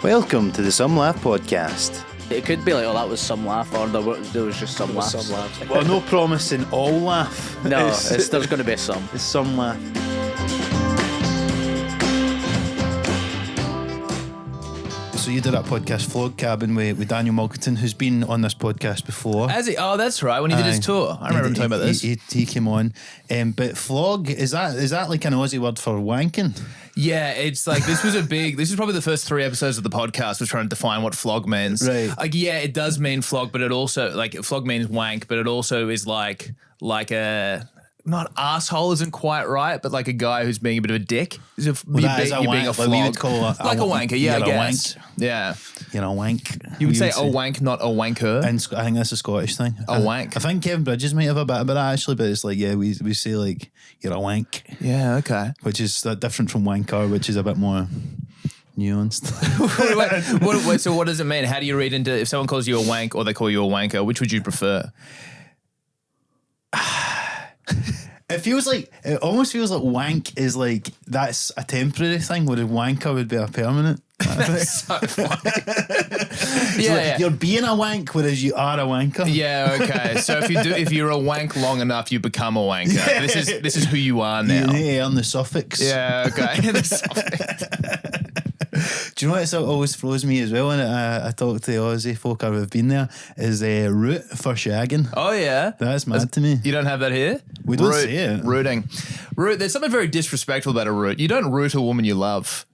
Welcome to the Some Laugh podcast. It could be like, oh, that was some laugh, or there was just some laughs. Some laughs. Well, no promising all laugh. No, there's going to be some. It's some laugh. So you did that podcast, Flog Cabin, with Daniel Mulkerton, who's been on this podcast before. Has he? Oh, that's right. When he did his tour, I remember him talking about this. He came on, but flog is that like an Aussie word for wanking? Yeah, it's like this is probably the first 3 episodes of the podcast was trying to define what flog means. Right. Like, yeah, it does mean flog, but it also like flog means wank, but it also is like a. Not asshole isn't quite right, but like a guy who's being a bit of a dick. You're being a flog. We would call like a wanker, yeah, I guess. Yeah. You're a wank. You would say a wank, not a wanker. And I think that's a Scottish thing. A wank. I think Kevin Bridges might have a bit about that actually, but it's like, yeah, we say like, you're a wank. Yeah, okay. Which is different from wanker, which is a bit more nuanced. So what does it mean? How do you read into, if someone calls you a wank or they call you a wanker, which would you prefer? It almost feels like wank is like, that's a temporary thing, whereas wanker would be a permanent. That's so funny. Yeah. You're being a wank, whereas you are a wanker. Yeah, okay. So if you're a wank long enough, you become a wanker. Yeah. This is who you are now. You need to earn the suffix. Yeah, okay. The suffix. Do you know what always throws me as well when I talk to Aussie folk who have been there is root for shagging. Oh yeah, that's mad to me. You don't have that here. We don't say it. Rooting. There's something very disrespectful about a root. You don't root a woman you love.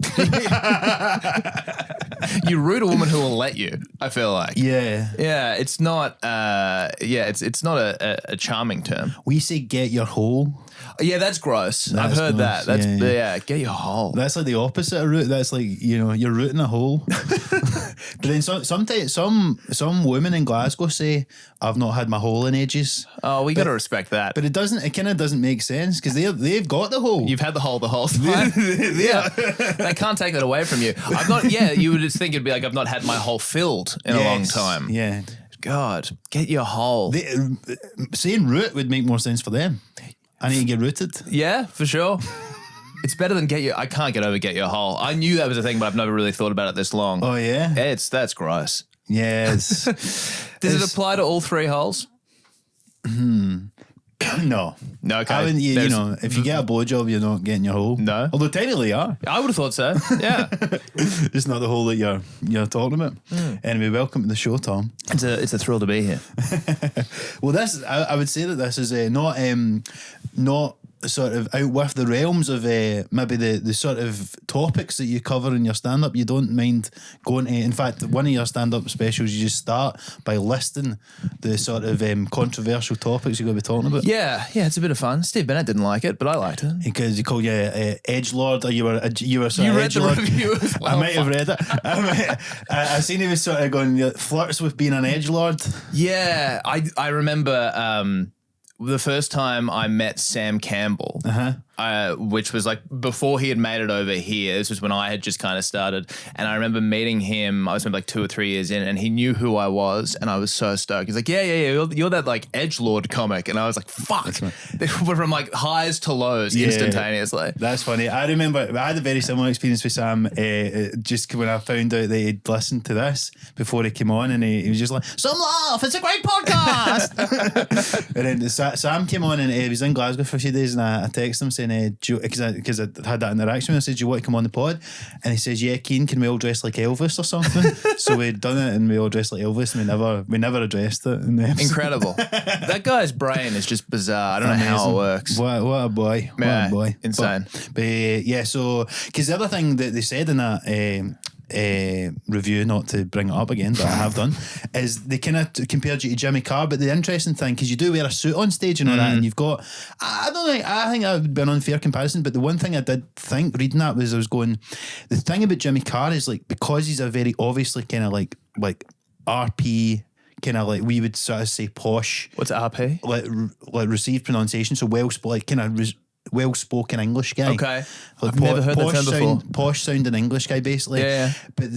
You root a woman who will let you. I feel like. Yeah. Yeah. It's not. It's not a charming term. We say get your hole. Yeah, that's gross. I've heard gross. that. That's get your hole. That's like the opposite of root. That's like, you're rooting a hole. But then sometimes some women in Glasgow say, I've not had my hole in ages. Oh, we got to respect that. But it kind of doesn't make sense because they've got the hole. You've had the whole time. Yeah. They can't take that away from you. I've not. Yeah, you would just think it'd be like I've not had my hole filled in a long time. Yeah. God, get your hole. Saying root would make more sense for them. I need to get rooted. Yeah, for sure. It's better than I can't get over get your hole. I knew that was a thing, but I've never really thought about it this long. Oh, yeah? That's gross. Yes. Does it apply to all 3 holes? No. No, okay. I mean, if you get a blowjob, you're not getting your hole. No. Although technically you are. I would have thought so. Yeah. It's not the hole that you're talking about. Anyway, welcome to the show, Tom. It's a thrill to be here. Well, I would say that this is not sort of out with the realms of maybe the sort of topics that you cover in your stand-up. You don't mind going to, in fact, one of your stand-up specials, you just start by listing the sort of controversial topics you're going to be talking about. Yeah, it's a bit of fun. Steve Bennett didn't like it, but I liked it. Because you call you edgelord, or you were sort you of read edgelord. The review as well. I might have read it. I seen he was sort of going, flirts with being an edgelord. Yeah, I remember the first time I met Sam Campbell, which was like before he had made it over here. This was when I had just kind of started. And I remember meeting him, I was maybe like 2 or 3 years in, and he knew who I was. And I was so stoked. He's like, yeah, you're that like edgelord comic. And I was like, fuck. From like highs to lows instantaneously. That's funny. I remember I had a very similar experience with Sam just when I found out that he'd listened to this before he came on, and he was just like, Some Laugh, it's a great podcast. And then Sam came on, and he was in Glasgow for a few days, and I texted him saying, because I had that interaction with him, I said, do you want to come on the pod? And he says, yeah, Keen, can we all dress like Elvis or something? So we'd done it, and we all dressed like Elvis, and we never addressed it in the episode. Incredible. That guy's brain is just bizarre. I don't know how it works. What a boy. What a boy. Insane. But so, because the other thing that they said in that review, not to bring it up again, but I have done, is they kind of compared you to Jimmy Carr. But the interesting thing, because you do wear a suit on stage and all that, and you've got, I think that would be an unfair comparison, but the one thing I did think reading that was, I was going, the thing about Jimmy Carr is like, because he's a very obviously kind of like RP, kind of like, we would sort of say posh. What's RP? Like received pronunciation, so well, like kind of well-spoken English guy. Okay. I've never heard that term before. Posh sounding English guy, basically. Yeah. But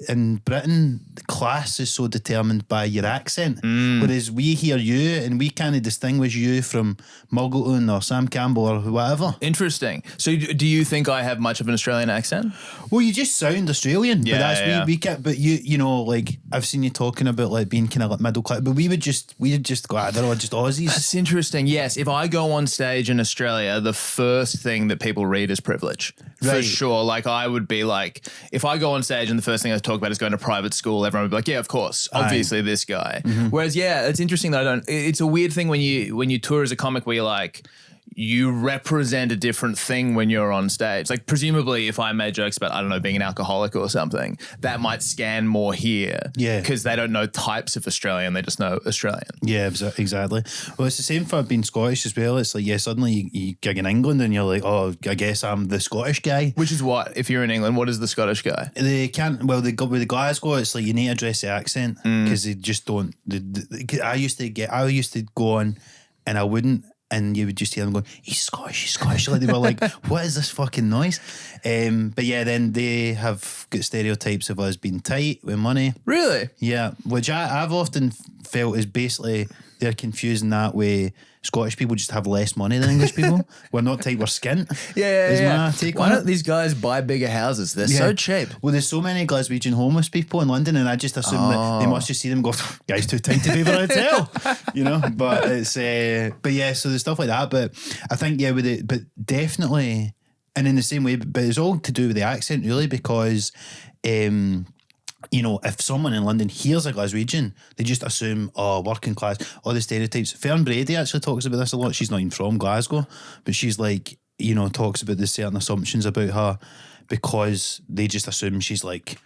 in Britain, the class is so determined by your accent. Whereas we hear you and we can't distinguish you from Muggleton or Sam Campbell or whatever. Interesting. So do you think I have much of an Australian accent? Well, you just sound Australian. Yeah, but that's yeah. we get. But you know, like I've seen you talking about like being kind of like middle class. But we'd just go, I don't know, just Aussies. That's interesting. Yes, if I go on stage in Australia, the first thing that people read is privilege. For Right. sure. Like I would be like, if I go on stage and the first thing I talk about is going to private school, everyone would be like, yeah, of course, obviously this guy. Whereas, yeah, it's interesting that it's a weird thing when you tour as a comic where you're like, you represent a different thing when you're on stage. Like presumably if I made jokes about, I don't know, being an alcoholic or something, that might scan more here. Yeah. Because they don't know types of Australian, they just know Australian. Yeah, exactly. Well, it's the same for being Scottish as well. It's like, yeah, suddenly you gig in England and you're like, oh, I guess I'm the Scottish guy. Which is what? If you're in England, what is the Scottish guy? They can't, well, they go with the Glasgow, it's like you need to address the accent because they just don't. I used to go on and I wouldn't. And you would just hear them going, he's Scottish. Like they were like, what is this fucking noise? But yeah, then they have got stereotypes of us being tight with money. Really? Yeah, which I've often felt is basically they're confusing that way. Scottish people just have less money than English people. We're not tight, we're skint. Yeah. My take Why on don't it. these guys buy bigger houses? They're so cheap. Well, there's so many Glaswegian homeless people in London, and I just assume that they must just see them and go, guy's too tight to pay for a hotel, you know. But it's, but yeah, so there's stuff like that. But I think but definitely, and in the same way, but it's all to do with the accent, really, because. You know, if someone in London hears a Glaswegian, they just assume, oh, working class, all the stereotypes. Fern Brady actually talks about this a lot. She's not even from Glasgow, but she's like, you know, talks about the certain assumptions about her because they just assume she's like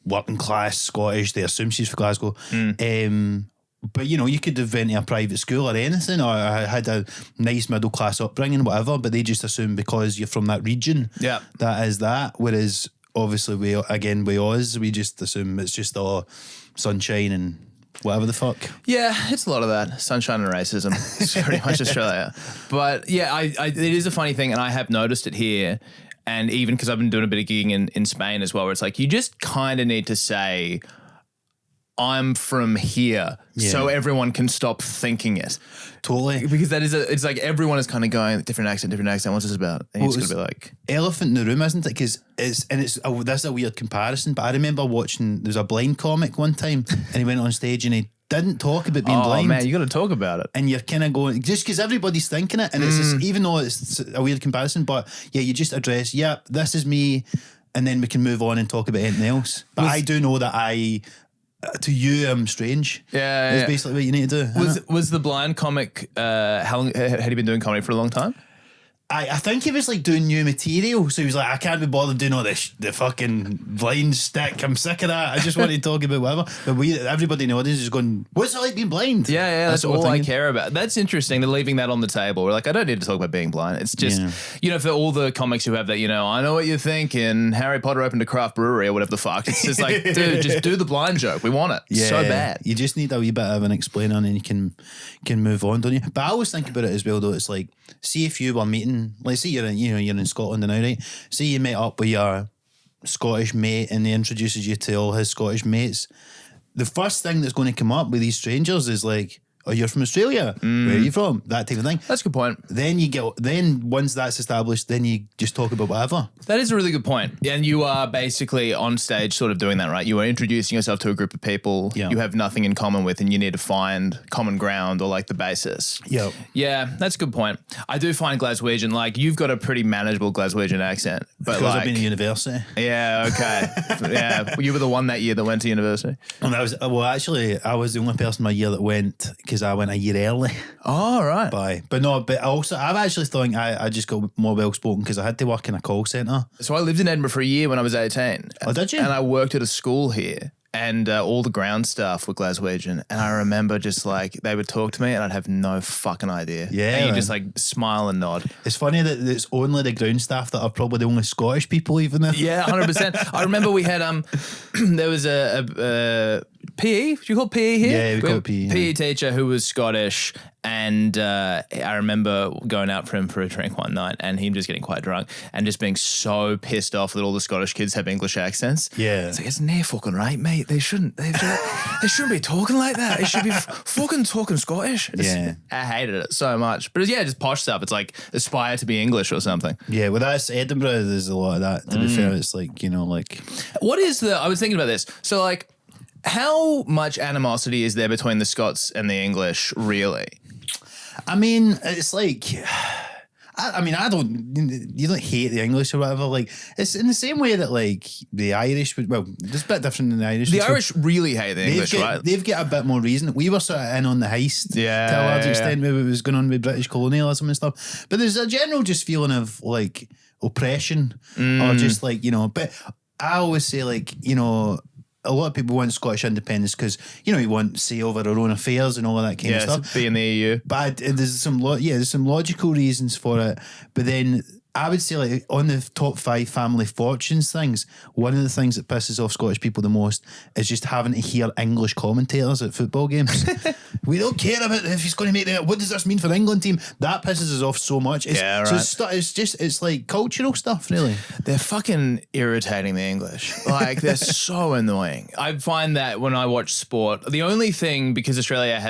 working class Scottish. They assume she's from Glasgow. But, you know, you could have went to a private school or anything, or I had a nice middle class upbringing, whatever, but they just assume because you're from that region, that is that. Whereas obviously with us, we just assume it's just all sunshine and whatever the fuck. Yeah, it's a lot of that. Sunshine and racism. It's pretty much Australia. But yeah, it is a funny thing, and I have noticed it here. And even because I've been doing a bit of gigging in Spain as well, where it's like you just kind of need to say, I'm from here, so everyone can stop thinking it. Totally. Because it's like everyone is kind of going, different accent, what's this about? And it's going to be like... Elephant in the room, isn't it? Because that's a weird comparison, but I remember watching, there was a blind comic one time, and he went on stage and he didn't talk about being blind. Oh man, you got to talk about it. And you're kind of going, just because everybody's thinking it, and it's just, even though it's a weird comparison, but yeah, you just address, this is me, and then we can move on and talk about anything else. But I do know that to you, I'm strange. Yeah, it's basically what you need to do. Was the blind comic? How long had he been doing comedy for a long time? I think he was like doing new material, so he was like, I can't be bothered doing all this the fucking blind stick. I'm sick of that. I just want to talk about whatever. But everybody in the audience is going, what's it like being blind? Yeah, that's all I care about. That's interesting. They're leaving that on the table. We're like, I don't need to talk about being blind. It's just, you know, for all the comics who have that, you know, I know what you're thinking. Harry Potter opened a craft brewery or whatever the fuck. It's just like, dude, just do the blind joke. We want it so bad. You just need a wee bit of an explainer and you can move on, don't you? But I always think about it as well, though. It's like, see if you were meeting, like, say you're in Scotland now, right? Say you met up with your Scottish mate and he introduces you to all his Scottish mates. The first thing that's going to come up with these strangers is like, oh, you're from Australia. Where are you from? That type of thing. That's a good point. Then once that's established, then you just talk about whatever. That is a really good point. And you are basically on stage sort of doing that, right? You are introducing yourself to a group of people you have nothing in common with and you need to find common ground or like the basis. Yeah. Yeah, that's a good point. I do find Glaswegian, like you've got a pretty manageable Glaswegian accent. But because like, I've been to university. Yeah, okay. Yeah. You were the one that year that went to university. And I was the only person my year that went, because I went a year early. Oh, right. But I've actually thought I just got more well spoken because I had to work in a call centre. So I lived in Edinburgh for a year when I was 18. Oh, did you? And I worked at a school here. And all the ground staff were Glaswegian. And I remember just like, they would talk to me and I'd have no fucking idea. Yeah. And you just like smile and nod. It's funny that it's only the ground staff that are probably the only Scottish people even there. Yeah, 100%. I remember we had, there was a PE? Do you call it PE here? Yeah, we call it PE. PE teacher who was Scottish, and I remember going out for him for a drink one night, and him just getting quite drunk and just being so pissed off that all the Scottish kids have English accents. Yeah, it's like, isn't they fucking right, mate? They shouldn't be talking like that. They should be fucking talking Scottish. I hated it so much. But just posh stuff. It's like aspire to be English or something. Yeah, well, that's Edinburgh. There's a lot of that. To be fair, it's like, like what is I was thinking about this. So like, how much animosity is there between the Scots and the English, really? I mean, it's like, you don't hate the English or whatever. Like, it's in the same way that like the Irish would, well, it's a bit different than the Irish. The Irish really hate the English, right? They've got a bit more reason. We were sort of in on the heist to a large extent, maybe it was going on with British colonialism and stuff. But there's a general just feeling of like oppression or just like, but I always say like, a lot of people want Scottish independence because, you want say over our own affairs and all of that kind of stuff. Be in the EU. But there's some logical reasons for it. But then I would say, like, on the top 5 family fortunes things, one of the things that pisses off Scottish people the most is just having to hear English commentators at football games. We don't care about if he's going to make that. What does this mean for the England team? That pisses us off so much. So it's like cultural stuff, really. They're fucking irritating, the English. Like, they're so annoying. I find that when I watch sport, the only thing, because Australia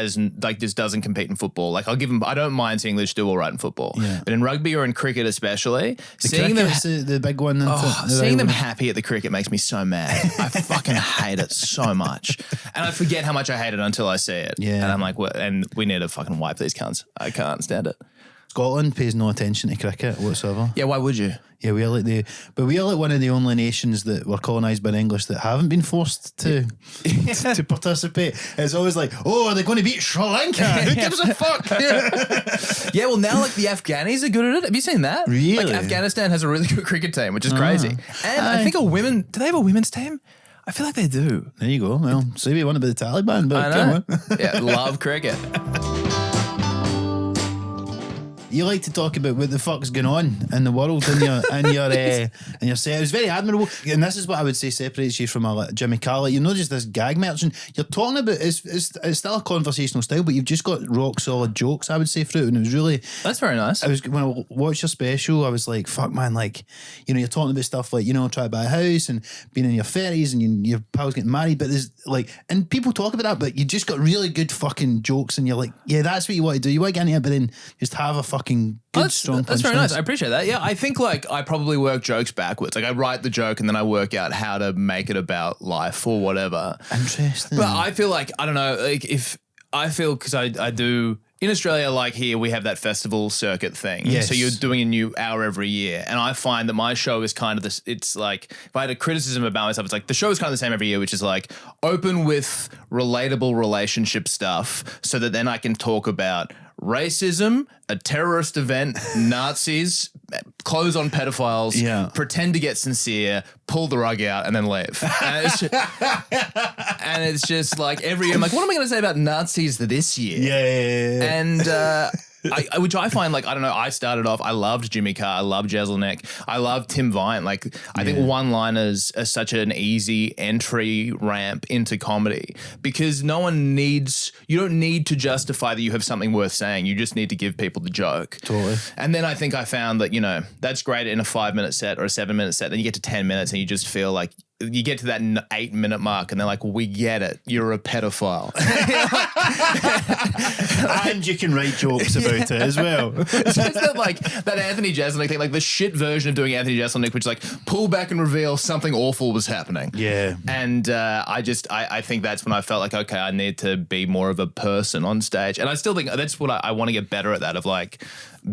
just doesn't compete in football, like I'll give them, I don't mind seeing English do all right in football. Yeah. But in rugby or in cricket especially, seeing them the big one. Seeing them happy at the cricket makes me so mad. I fucking hate it so much, and I forget how much I hate it until I see it. Yeah, and I'm like, what? And we need to fucking wipe these cunts. I can't stand it. Scotland pays no attention to cricket whatsoever. Yeah, why would you? Yeah, we are like one of the only nations that were colonised by the English that haven't been forced to to participate. It's always like, oh, are they going to beat Sri Lanka? Who gives a fuck? Yeah, well, now like the Afghanis are good at it. Have you seen that? Really? Like Afghanistan has a really good cricket team, which is crazy. And I think do they have a women's team? I feel like they do. There you go. Well, say we won about the Taliban, but I know. Yeah, love cricket. You like to talk about what the fuck's going on in the world in your set. It was very admirable, and this is what I would say separates you from a Jimmy Carr. You're not just this gag merchant. You're talking about it's still a conversational style, but you've just got rock solid jokes, I would say, through it, and it was really, that's very nice. When I watched your special, I was like, fuck man, like, you're talking about stuff like, try to buy a house and being in your 30s and your pals getting married, but there's like, and people talk about that, but you just got really good fucking jokes, and you're like, yeah, that's what you want to do. You want to get into it, but then just have a fucking good, strong That's very nice. I appreciate that. Yeah, I think like I probably work jokes backwards. Like I write the joke and then I work out how to make it about life or whatever. Interesting. But I feel like, I don't know, like because I do, in Australia, like here, we have that festival circuit thing. Yes. So you're doing a new hour every year. And I find that my show is kind of this, it's like, if I had a criticism about myself, it's like the show is kind of the same every year, which is like open with relatable relationship stuff so that then I can talk about racism, a terrorist event, Nazis, close on pedophiles, pretend to get sincere, pull the rug out, and then leave. And it's just like every year, I'm like, what am I going to say about Nazis this year? Yeah. And which I find, like, I don't know, I started off, I loved Jimmy Carr, I loved Jeselnik, I loved Tim Vine. Like, I think one-liners are such an easy entry ramp into comedy because you don't need to justify that you have something worth saying. You just need to give people the joke. Totally. And then I think I found that, that's great in a 5-minute set or a 7-minute set. Then you get to 10 minutes and you just feel like, you get to that 8-minute mark and they're like, we get it. You're a pedophile. And you can write jokes about it as well. It's just that Anthony Jeselnik thing, like the shit version of doing Anthony Jeselnik, which is like pull back and reveal something awful was happening. Yeah. And I think that's when I felt like, okay, I need to be more of a person on stage. And I still think that's what I want to get better at, that of like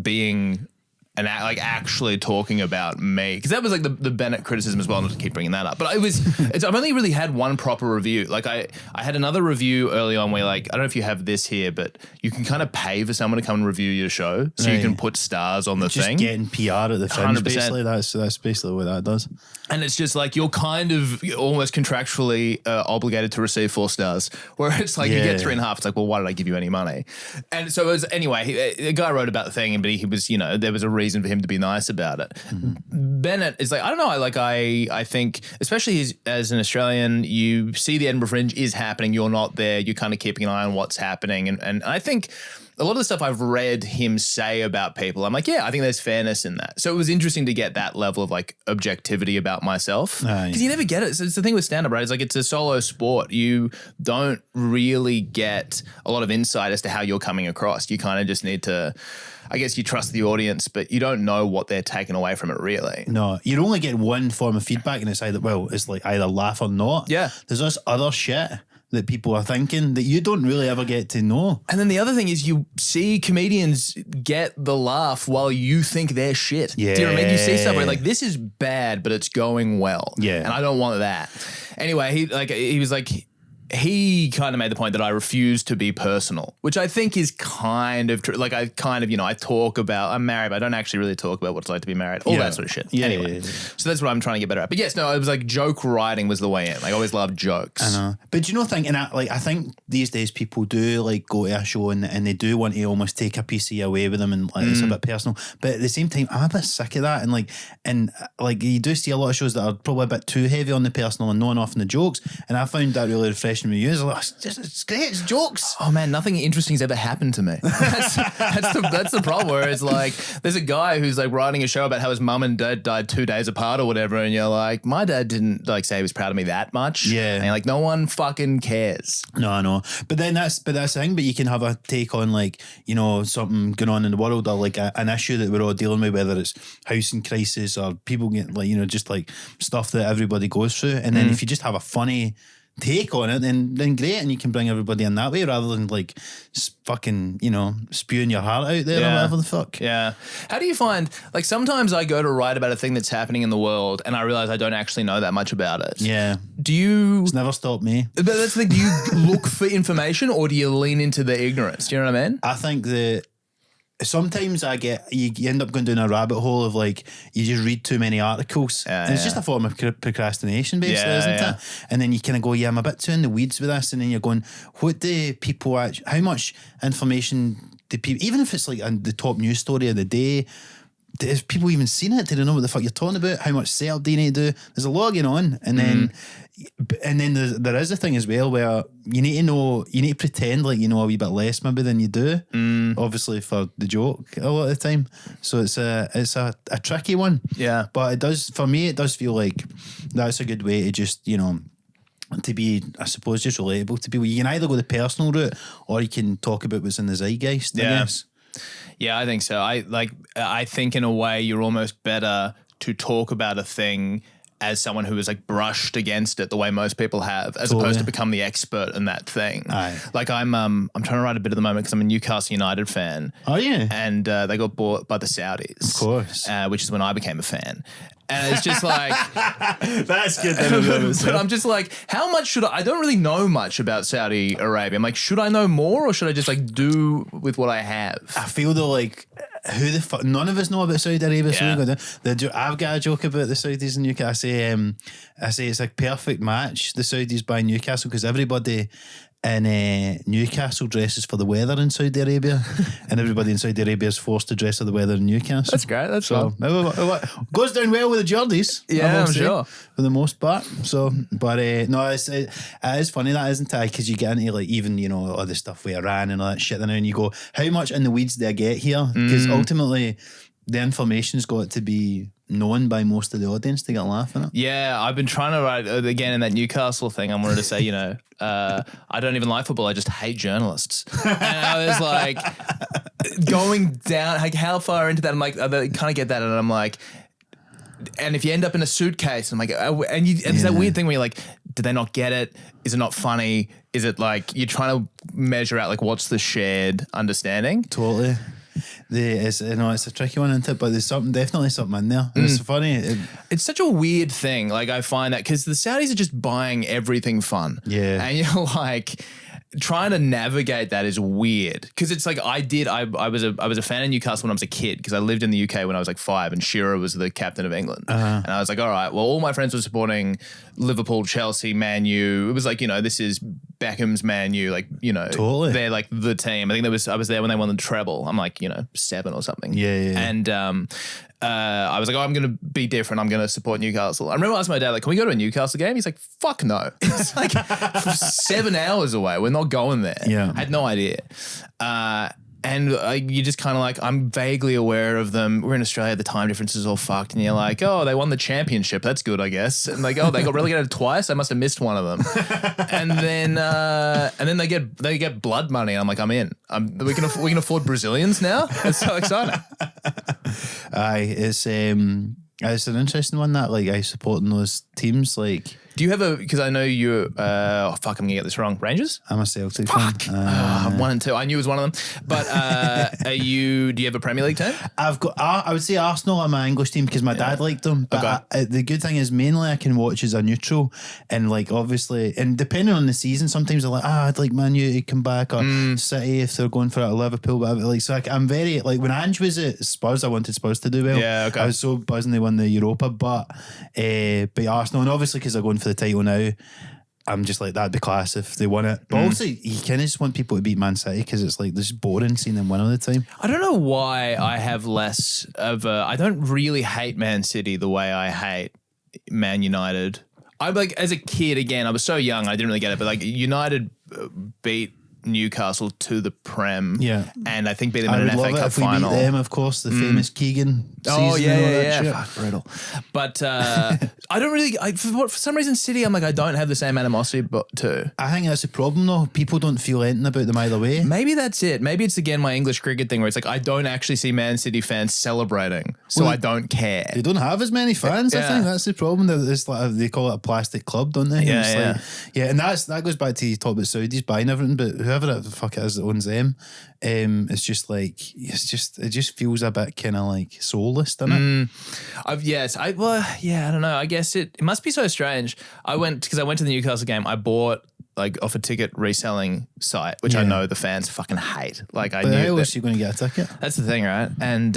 being and like actually talking about me, because that was like the Bennett criticism as well, not to keep bringing that up, but I've only really had one proper review. Like I had another review early on where, like, I don't know if you have this here, but you can kind of pay for someone to come and review your show, so you can put stars on the thing. Just getting PR at the Fringe, basically. That's basically what that does. And it's just like you're kind of almost contractually obligated to receive 4 stars, where it's like you get 3.5. It's like, well, why did I give you any money? And so it was, anyway, the guy wrote about the thing, but he was, there was a reason for him to be nice about it. Bennett is like, I don't know. I think, especially as an Australian, you see the Edinburgh Fringe is happening. You're not there. You're kind of keeping an eye on what's happening. And I think a lot of the stuff I've read him say about people, I'm like, yeah, I think there's fairness in that. So it was interesting to get that level of like objectivity about myself because you never get it. So it's the thing with stand-up, right? It's like it's a solo sport. You don't really get a lot of insight as to how you're coming across. You kind of just need to, I guess you trust the audience, but you don't know what they're taking away from it really. No, you only get one form of feedback and it's it's like either laugh or not. Yeah. There's this other shit that people are thinking that you don't really ever get to know. And then the other thing is you see comedians get the laugh while you think they're shit. Yeah. Do you know what I mean? You see stuff where like, this is bad, but it's going well. Yeah. And I don't want that. Anyway, he was like, he kind of made the point that I refuse to be personal, which I think is kind of true. Like I talk about, I'm married, but I don't actually really talk about what it's like to be married, all that sort of shit. Yeah, anyway, so that's what I'm trying to get better at. But yes, no, it was like joke writing was the way in. Like I always loved jokes. I know. But do you know, I think these days people do like go to a show and they do want to almost take a piece of you away with them and like it's a bit personal. But at the same time, I'm a bit sick of that. And you do see a lot of shows that are probably a bit too heavy on the personal and not enough on the jokes. And I found that really refreshing with you. It's great, it's jokes. Oh man, nothing interesting has ever happened to me. That's the problem. Where it's like there's a guy who's like writing a show about how his mum and dad died 2 days apart or whatever, and you're like, my dad didn't like say he was proud of me that much. Yeah, and you're like, no one fucking cares. No, I know. But that's the thing. But you can have a take on like something going on in the world or like an issue that we're all dealing with, whether it's housing crisis or people getting like just like stuff that everybody goes through, and then if you just have a funny take on it, then great, and you can bring everybody in that way rather than like fucking spewing your heart out there or whatever the fuck. Yeah. How do you find like sometimes I go to write about a thing that's happening in the world and I realize I don't actually know that much about it. Yeah. Do you? It's never stopped me. But that's the thing. Do you look for information or do you lean into the ignorance? Do you know what I mean? I think that sometimes you end up going down a rabbit hole of like you just read too many articles and it's just a form of procrastination basically, isn't it? And then you kind of go, I'm a bit too in the weeds with this, and then you're going, what do people actually, how much information do people, even if it's like the top news story of the day, has people even seen it? Do they know what the fuck you're talking about? How much setup do you need to do? There's a lot going on, and then there is a thing as well where you need to know, you need to pretend like you know a wee bit less maybe than you do, obviously for the joke a lot of the time. So it's a tricky one. Yeah, but it does feel like that's a good way to just to be, I suppose, just relatable to people. You can either go the personal route or you can talk about what's in the zeitgeist. I guess. Yeah, I think so. I think in a way you're almost better to talk about a thing as someone who has like brushed against it the way most people have, as opposed to become the expert in that thing. Aye. Like I'm trying to write a bit at the moment because I'm a Newcastle United fan. Oh yeah, and they got bought by the Saudis, of course, which is when I became a fan. And it's just like that's good. But I'm just like, how much should I don't really know much about Saudi Arabia. I'm like, should I know more or should I just like do with what I have? I feel though like who the fuck, none of us know about Saudi Arabia. So I've got a joke about the Saudis in Newcastle. I say it's like perfect match, the Saudis buying Newcastle, because everybody in Newcastle dresses for the weather in Saudi Arabia, and everybody in Saudi Arabia is forced to dress for the weather in Newcastle. That's great. That's so goes down well with the Geordies. Yeah, I'm sure, for the most part. So, but no, it is funny that, isn't it? Because you get into like even all the stuff with Iran and all that shit, and then you go, how much in the weeds do I get here? Because ultimately, the information's got to be known by most of the audience to get laughing at. Yeah, I've been trying to write again in that Newcastle thing. I wanted to say, I don't even like football. I just hate journalists. And I was like, going down, like how far into that? I'm like, I kind of get that, and I'm like, and if you end up in a suitcase, I'm like, and there's that weird thing where you're like, did they not get it? Is it not funny? Is it like you're trying to measure out like what's the shared understanding? Totally. It's a tricky one, isn't it? But there's definitely something in there. It's funny. It's such a weird thing. Like I find that because the Saudis are just buying everything fun. Yeah. And you're like, trying to navigate that is weird because it's like I was a fan of Newcastle when I was a kid because I lived in the UK when I was like 5 and Shearer was the captain of England. And I was like, all right, well, all my friends were supporting Liverpool, Chelsea, Man U. It was like, this is Beckham's Man U, like, you know, Totally. they're like the team. I think I was there when they won the treble. I'm like, you know, 7 or something. Yeah. And I was like, I'm going to be different. I'm going to support Newcastle. I remember asking my dad, like, can we go to a Newcastle game? He's like, fuck no. It's like 7 hours away. We're not going there. Yeah. I had no idea. And you just kind of like, I'm vaguely aware of them. We're in Australia, the time difference is all fucked. And you're like, oh, they won the championship. That's good, I guess. And like, oh, they got relegated twice. I must have missed one of them. And then they get blood money. I'm like, I'm in. We can afford Brazilians now. It's so exciting. Aye, it's an interesting one that like I supporting those teams like. Do you have because I know you're, I'm going to get this wrong. Rangers? I'm a Celtic fan. 1 and 2. I knew it was one of them. But do you have a Premier League team? I've got, I would say Arsenal are my English team because my dad liked them. But the good thing is mainly I can watch as a neutral and like obviously, and depending on the season, sometimes I'm like, I'd like Man U to come back or City if they're going for it or Liverpool, whatever. Like, so I'm very, like when Ange was at Spurs, I wanted Spurs to do well. Yeah, okay. I was so buzzing they won the Europa, but Arsenal, and obviously because they're going for the title now, I'm just like, that'd be class if they won it. But also, you kind of just want people to beat Man City because it's like, this is boring seeing them win all the time. I don't know why I have less of I don't really hate Man City the way I hate Man United. I like, as a kid, again, I was so young, I didn't really get it, but like United beat Newcastle to the Prem, and I think beat them in an FA Cup final. Beat them, of course, the famous Keegan season. Oh yeah. Shit. Fuck, brutal. But I don't really. For some reason, City, I'm like, I don't have the same animosity, but too. I think that's the problem, though. People don't feel anything about them either way. Maybe that's it. Maybe it's again my English cricket thing, where it's like I don't actually see Man City fans celebrating, so I don't care. They don't have as many fans. I think that's the problem. It's like, they call it a plastic club, don't they? Yeah. And that goes back to you talk about Saudis buying everything, but whoever the fuck it is that owns them, it's just like it just feels a bit kind of like soulless, doesn't it? I don't know. I guess it must be so strange. I went to the Newcastle game. I bought like off a ticket reselling site, which I know the fans fucking hate. Like I knew that you're going to get a ticket. That's the thing, right? And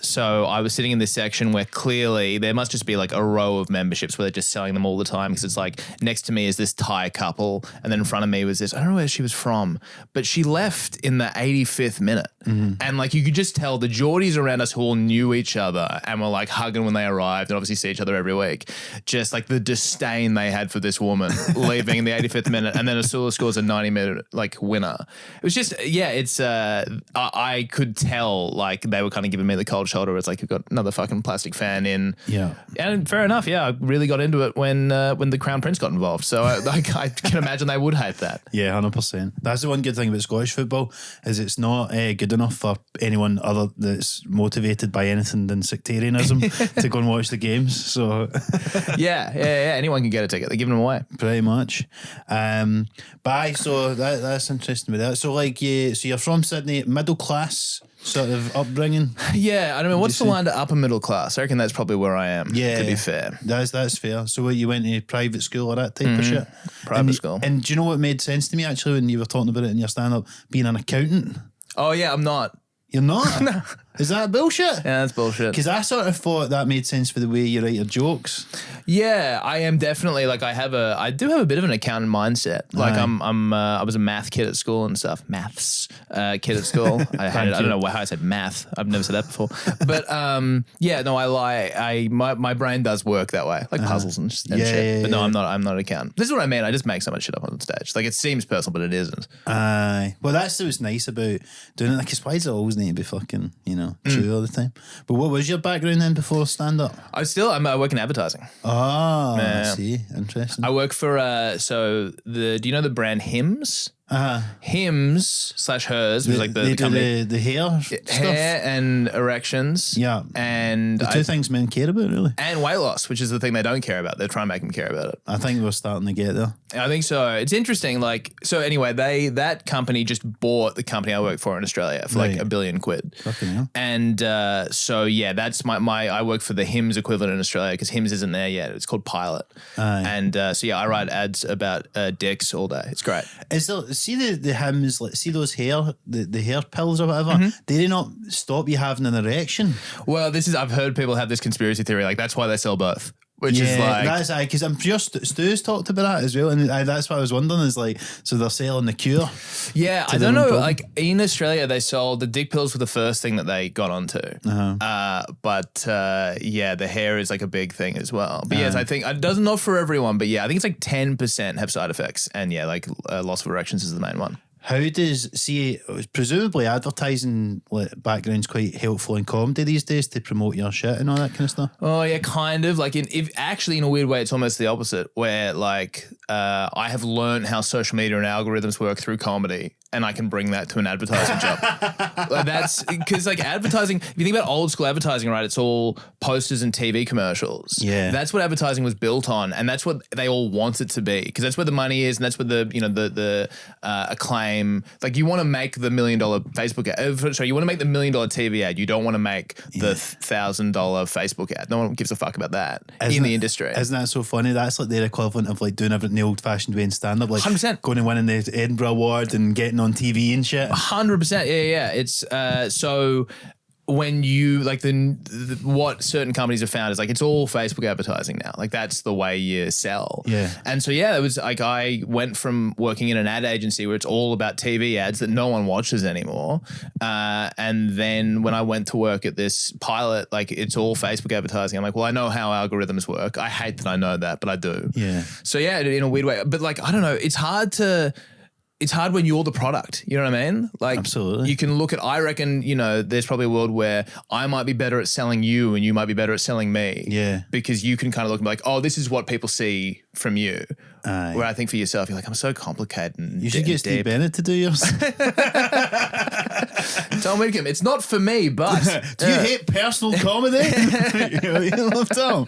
so I was sitting in this section where clearly there must just be like a row of memberships where they're just selling them all the time, because it's like next to me is this Thai couple, and then in front of me was this, I don't know where she was from, but she left in the 85th minute. And like you could just tell the Geordies around us who all knew each other and were like hugging when they arrived and obviously see each other every week, just like the disdain they had for this woman leaving in the 85th minute, and then Asula scores a 90-minute like winner. It was just, it's I could tell like they were kind of giving me the cold shoulder. It's like, you've got another fucking plastic fan in. Yeah. And fair enough. Yeah. I really got into it when the Crown Prince got involved. So I can imagine they would hate that. Yeah, 100%. That's the one good thing about Scottish football, is it's not good enough for anyone other that's motivated by anything than sectarianism to go and watch the games. So yeah. Anyone can get a ticket. They're giving them away. Pretty much. So that's interesting with that. So like, so you're from Sydney, middle class sort of upbringing. Yeah, I don't know. What's the line to upper middle class? I reckon that's probably where I am. Yeah, to be fair. That's fair. So you went to private school or that type of shit? Private school. And do you know what made sense to me actually when you were talking about it in your stand-up, being an accountant? Oh yeah, I'm not. You're not? No. Is that bullshit? Yeah, that's bullshit. Because I sort of thought that made sense for the way you write your jokes. Yeah, I am definitely like I do have a bit of an accountant mindset. Like I was a math kid at school and stuff. Maths kid at school. I don't know how I said math. I've never said that before. But yeah, no, I lie. My brain does work that way, like puzzles and shit. Yeah, but no, I'm not an accountant. This is what I mean. I just make so much shit up on stage. Like it seems personal, but it isn't. Well, that's what's nice about doing it. Like, why does it always need to be fucking, true all the time? But what was your background then before stand-up? I work in advertising. Oh, I see. Interesting. I work for do you know the brand Hims? Hims/Hers, which is like the company. The hair and erections. Yeah. And the two things men care about, really. And weight loss, which is the thing they don't care about. They're trying to make them care about it. I think we're starting to get there. I think so. It's interesting. Like, so anyway, that company just bought the company I work for in Australia for like $1 billion. Fucking hell. And so yeah, that's my I work for the Hims equivalent in Australia, because Hims isn't there yet. It's called Pilot. And so yeah, I write ads about dicks all day. It's great. Is there, see the Hims, like, see those hair pills or whatever, do they not stop you having an erection? Well, I've heard people have this conspiracy theory, like that's why they sell both. which is like that's because I'm sure Stu's talked about that as well, and that's what I was wondering is like, so they're selling the cure. Yeah, I don't know. Like in Australia, they sold the dick pills were the first thing that they got onto. But the hair is like a big thing as well. But yes, I think it does not for everyone, but yeah, I think it's like 10% have side effects, and yeah, like loss of erections is the main one. How does presumably advertising background's quite helpful in comedy these days to promote your shit and all that kind of stuff? Oh yeah, kind of. Like if actually in a weird way, it's almost the opposite. Where like I have learned how social media and algorithms work through comedy, and I can bring that to an advertising job. Like that's because like advertising. If you think about old school advertising, right? It's all posters and TV commercials. Yeah, that's what advertising was built on, and that's what they all want it to be because that's where the money is, and that's where the acclaim. Like you want to make the $1 million Facebook ad. Sorry, you want to make the $1 million TV ad. You don't want to make the $1,000 Facebook ad. No one gives a fuck about that in the industry. Isn't that so funny? That's like their equivalent of like doing everything the old fashioned way in stand up, like 100%. Going and winning the Edinburgh Award and getting on TV and shit. 100%. Yeah. It's so. When you like the what certain companies have found is like it's all Facebook advertising now. Like that's the way you sell. Yeah. And so it was like I went from working in an ad agency where it's all about TV ads that no one watches anymore. And then when I went to work at this pilot, like it's all Facebook advertising. I'm like, well, I know how algorithms work. I hate that I know that, but I do. Yeah. So yeah, in a weird way. But like I don't know, it's hard when you're the product. You know what I mean? Like, absolutely. You can look at, I reckon, there's probably a world where I might be better at selling you and you might be better at selling me. Yeah. Because you can kind of look and be like, oh, this is what people see from you. Aye. Where I think for yourself, you're like, I'm so complicated. And you should get Steve Bennett to do yours. Tom Witcombe, it's not for me, but. Do you hate personal comedy? You love Tom.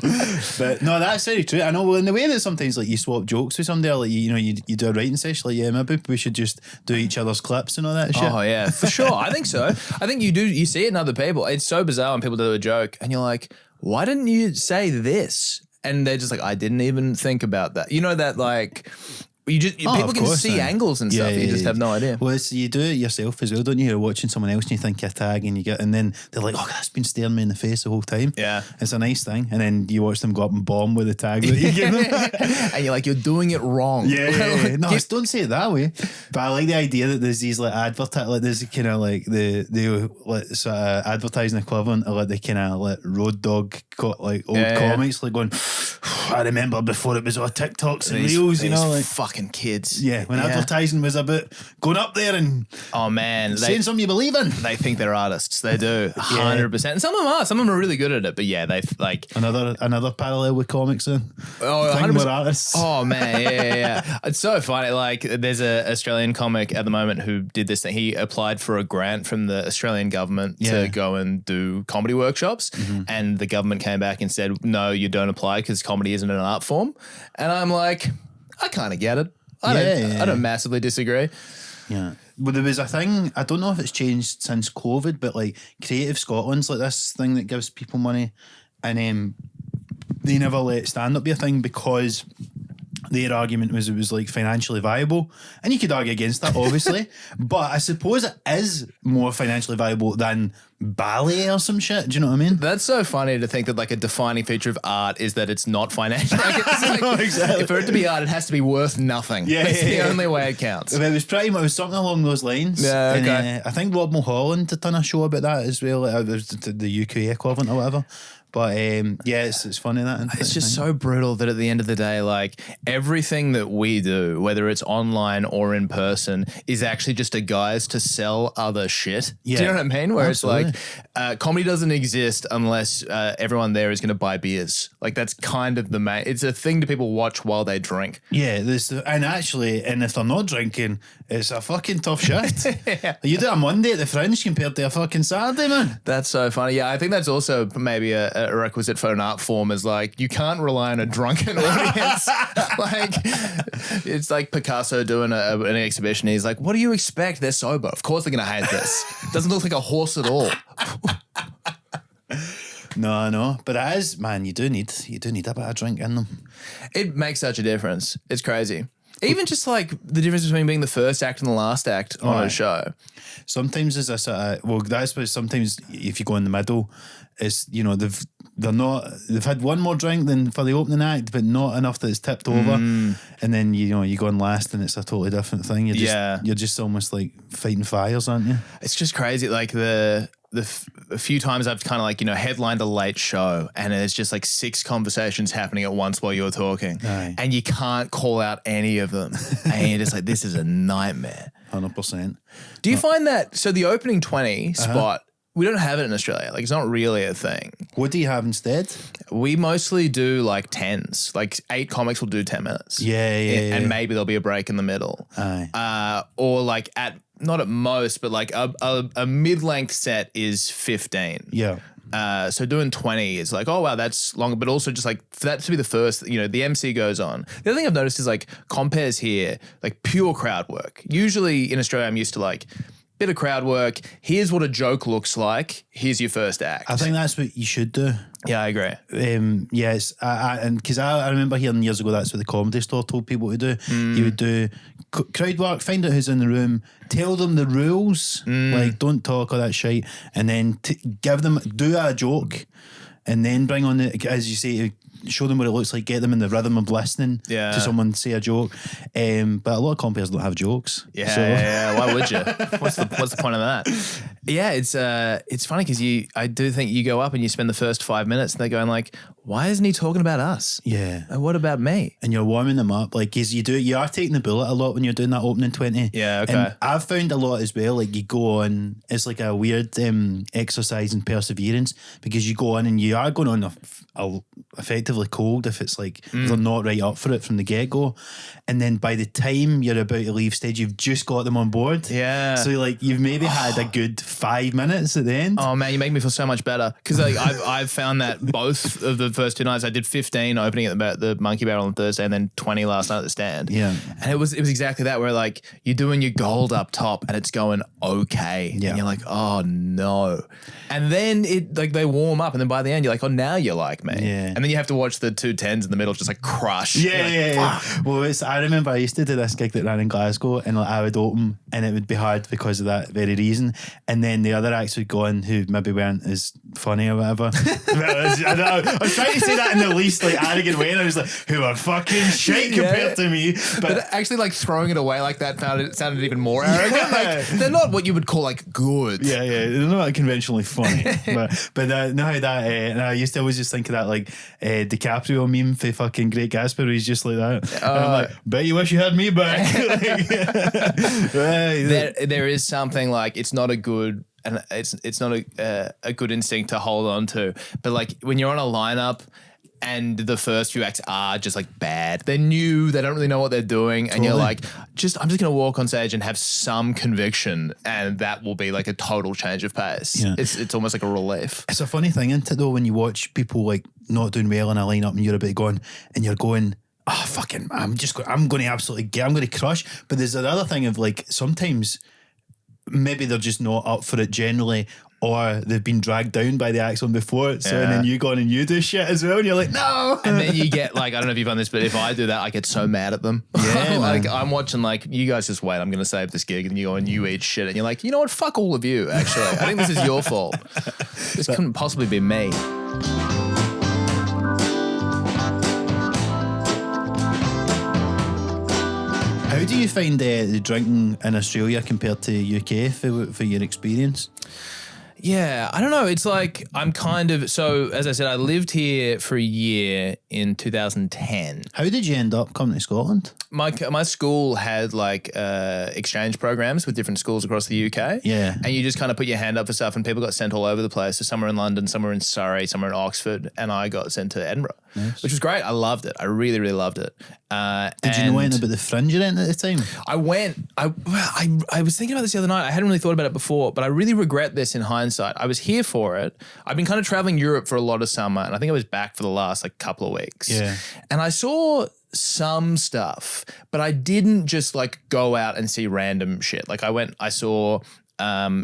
But no, that's very true. I know, well, in the way that sometimes like you swap jokes with somebody, or like you do a writing session, like yeah, maybe we should just do each other's clips and all that shit. Oh yeah, for sure. I think so. I think you see it in other people. It's so bizarre when people do a joke and you're like, why didn't you say this? And they're just like, I didn't even think about that. You know that like people can see angles and stuff. You just have no idea. Well, you do it yourself as well, don't you? You're watching someone else and you think you're tagging, and then they're like, oh, that's been staring me in the face the whole time. Yeah. It's a nice thing. And then you watch them go up and bomb with the tag that you give them. And you're like, you're doing it wrong. Yeah. No, don't say it that way. But I like the idea that there's these like there's kind of like the sort of advertising equivalent of like the kind of like road dog like old comics, like going, I remember before it was all TikToks and Reels, like fucking kids. Yeah, when advertising was about going up there and saying something you believe in. They think they're artists. They do 100%. And some of them are. Some of them are really good at it. But yeah, they like another parallel with comics. Then 100%. We're artists. Oh man, yeah. It's so funny. Like there's an Australian comic at the moment who did this thing. He applied for a grant from the Australian government to go and do comedy workshops, and the government came back and said, no, you don't apply because comedy isn't an art form. And I'm like, I kind of get it. I don't massively disagree. Yeah. Well, there was a thing, I don't know if it's changed since COVID, but like Creative Scotland's like this thing that gives people money, and they never let stand-up be a thing because their argument was it was like financially viable, and you could argue against that obviously, but I suppose it is more financially viable than ballet or some shit. Do you know what I mean? That's so funny to think that like a defining feature of art is that it's not financial. Exactly. For it to be art, it has to be worth nothing. That's the only way it counts. It was something along those lines. Yeah, okay. And, I think Rob Mulholland had done a show about that as well. It was the UK equivalent or whatever. But it's funny that. It's just so brutal that at the end of the day, like everything that we do, whether it's online or in person, is actually just a guise to sell other shit. Yeah. Do you know what I mean? Where Absolutely. It's like comedy doesn't exist unless everyone there is going to buy beers. Like that's kind of the main. It's a thing that people watch while they drink. Yeah, and if they're not drinking, it's a fucking tough shift. You do a Monday at the Fringe compared to a fucking Saturday, man. That's so funny. Yeah, I think that's also maybe a requisite for an art form is like you can't rely on a drunken audience. Like it's like Picasso doing an exhibition. He's like, what do you expect? They're sober. Of course they're going to hate this. Doesn't look like a horse at all. No, but it is, man, you do need a bit of drink in them. It makes such a difference. It's crazy. Even just like the difference between being the first act and the last act on a show. Sometimes there's a sort of, that's why sometimes if you go in the middle, it's, they've had one more drink than for the opening act, but not enough that it's tipped over. And then, you go on last and it's a totally different thing. You're just almost like fighting fires, aren't you? It's just crazy. Like a few times I've kind of like, headlined a late show and there's just like 6 conversations happening at once while you're talking. Aye. And you can't call out any of them. And you're just like, this is a nightmare. 100%. Do you find that, so the opening 20 spot, we don't have it in Australia. Like, it's not really a thing. What do you have instead? We mostly do like 10s. Like 8 comics will do 10 minutes. Yeah. And maybe there'll be a break in the middle. Aye. Or like not at most, but like a mid-length set is 15. Yeah. So doing 20 is like, oh wow, that's longer, but also just like for that to be the first, the MC goes on. The other thing I've noticed is like compares here, like pure crowd work. Usually in Australia, I'm used to like bit of crowd work. Here's what a joke looks like. Here's your first act. I think that's what you should do. Yeah, I agree. Yes, and because I remember hearing years ago that's what the Comedy Store told people to do. You would do crowd work, find out who's in the room, tell them the rules, like don't talk all that shit, and then do a joke, and then bring on as you say, show them what it looks like, get them in the rhythm of listening to someone say a joke. But a lot of compiers don't have jokes. Yeah. Why would you? What's the point of that? Yeah, it's funny because I do think you go up and you spend the first 5 minutes and they're going like, why isn't he talking about us? Yeah. What about me? And you're warming them up. Like, you are taking the bullet a lot when you're doing that opening 20. Yeah, okay. And I've found a lot as well, like you go on, it's like a weird exercise in perseverance, because you go on and you are going on effectively cold if it's like they're not right up for it from the get-go. And then by the time you're about to leave stage, you've just got them on board. Yeah. So like you've maybe had a good 5 minutes at the end. Oh man, you make me feel so much better, because like I've found that both of the first 2 nights I did 15 opening at the Monkey Barrel on Thursday and then 20 last night at the Stand. Yeah. And it was exactly that, where like you're doing your gold up top and it's going okay. Yeah. And you're like, oh no. And then they warm up and then by the end you're like, oh, now you like me. Yeah. And then you have to watch the 2 10s in the middle just like crush. Yeah. Well, I remember I used to do this gig that ran in Glasgow, and like I would open and it would be hard because of that very reason. And then the other acts would go on who maybe weren't as funny or whatever. I was trying to say that in the least like arrogant way, and I was like, who are fucking shit compared to me. But actually like throwing it away like that sounded even more arrogant. Like they're not what you would call like good. Yeah, they're not conventionally funny. but and I used to always just think of that like DiCaprio meme for fucking Great Gatsby, where he's just like that. And I'm like, bet you wish you had me back. There is something like, it's not a good, and it's not a good instinct to hold on to, but like when you're on a lineup and the first few acts are just like bad, they're new, they don't really know what they're doing, and you're like, I'm just gonna walk on stage and have some conviction, and that will be like a total change of pace. Yeah. It's almost like a relief. It's a funny thing, isn't it, though, when you watch people like not doing well in a lineup and you're a bit going, and you're going, oh fucking, I'm going to crush. But there's another thing of like, sometimes maybe they're just not up for it generally, or they've been dragged down by the acts on before it. So and then you go on and you do shit as well, and you're like, no. And then you get like, I don't know if you've done this, but if I do that, I get so mad at them. Yeah, like I'm watching like, you guys just wait, I'm going to save this gig, and you go and you eat shit, and you're like, you know what? Fuck all of you. Actually, I think this is your fault. This couldn't possibly be me. How do you find the drinking in Australia compared to UK for your experience? Yeah, I don't know. It's like I'm kind of, so as I said, I lived here for a year in 2010. How did you end up coming to Scotland? My school had like exchange programs with different schools across the UK. Yeah. And you just kind of put your hand up for stuff, and people got sent all over the place. So some were in London, some were in Surrey, some were in Oxford, and I got sent to Edinburgh, which was great. I loved it. I really, really loved it. Did you know anything about the Fringe you're in at the time? I went. I was thinking about this the other night. I hadn't really thought about it before, but I really regret this in hindsight. I was here for it. I've been kind of traveling Europe for a lot of summer, and I think I was back for the last like couple of weeks. Yeah. And I saw some stuff, but I didn't just like go out and see random shit. Like I saw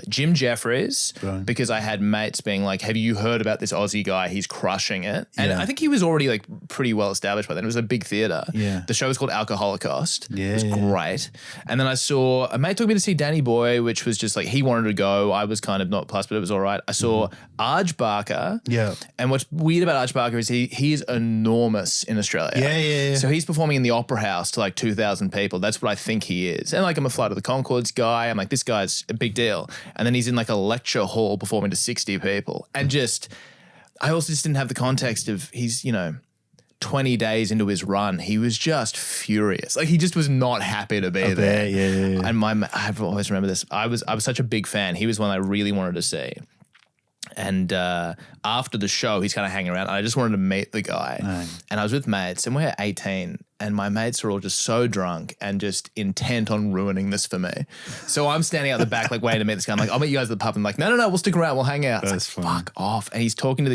Jim Jeffries, Right. because I had mates being like, have you heard about this Aussie guy? He's crushing it. And Yeah. I think he was already like pretty well established by then. It was a big theater. Yeah. The show was called Alcoholocaust. Yeah, It was yeah. great. And then I saw, a mate took me to see Danny Boy, which was just like, he wanted to go. I was kind of not plus, but it was all right. I saw Arj Barker. Yeah. And what's weird about Arj Barker is he is enormous in Australia. Yeah. So he's performing in the Opera House to like 2,000 people. That's what I think he is. And like, I'm a Flight of the Conchords guy. I'm like, this guy's a big deal. And then he's in like a lecture hall performing to 60 people. And just, I also just didn't have the context of he's, 20 days into his run, he was just furious. Like he just was not happy to be there. Yeah. And I've always remember this. I was such a big fan. He was one I really wanted to see. And after the show, he's kind of hanging around. I just wanted to meet the guy. Aye. And I was with mates, and we're 18, and my mates are all just so drunk and just intent on ruining this for me. So I'm standing out the back, like waiting to meet this guy. I'm like, I'll meet you guys at the pub. And like, no, we'll stick around. We'll hang out. It's That's like, funny. fuck off. And he's talking to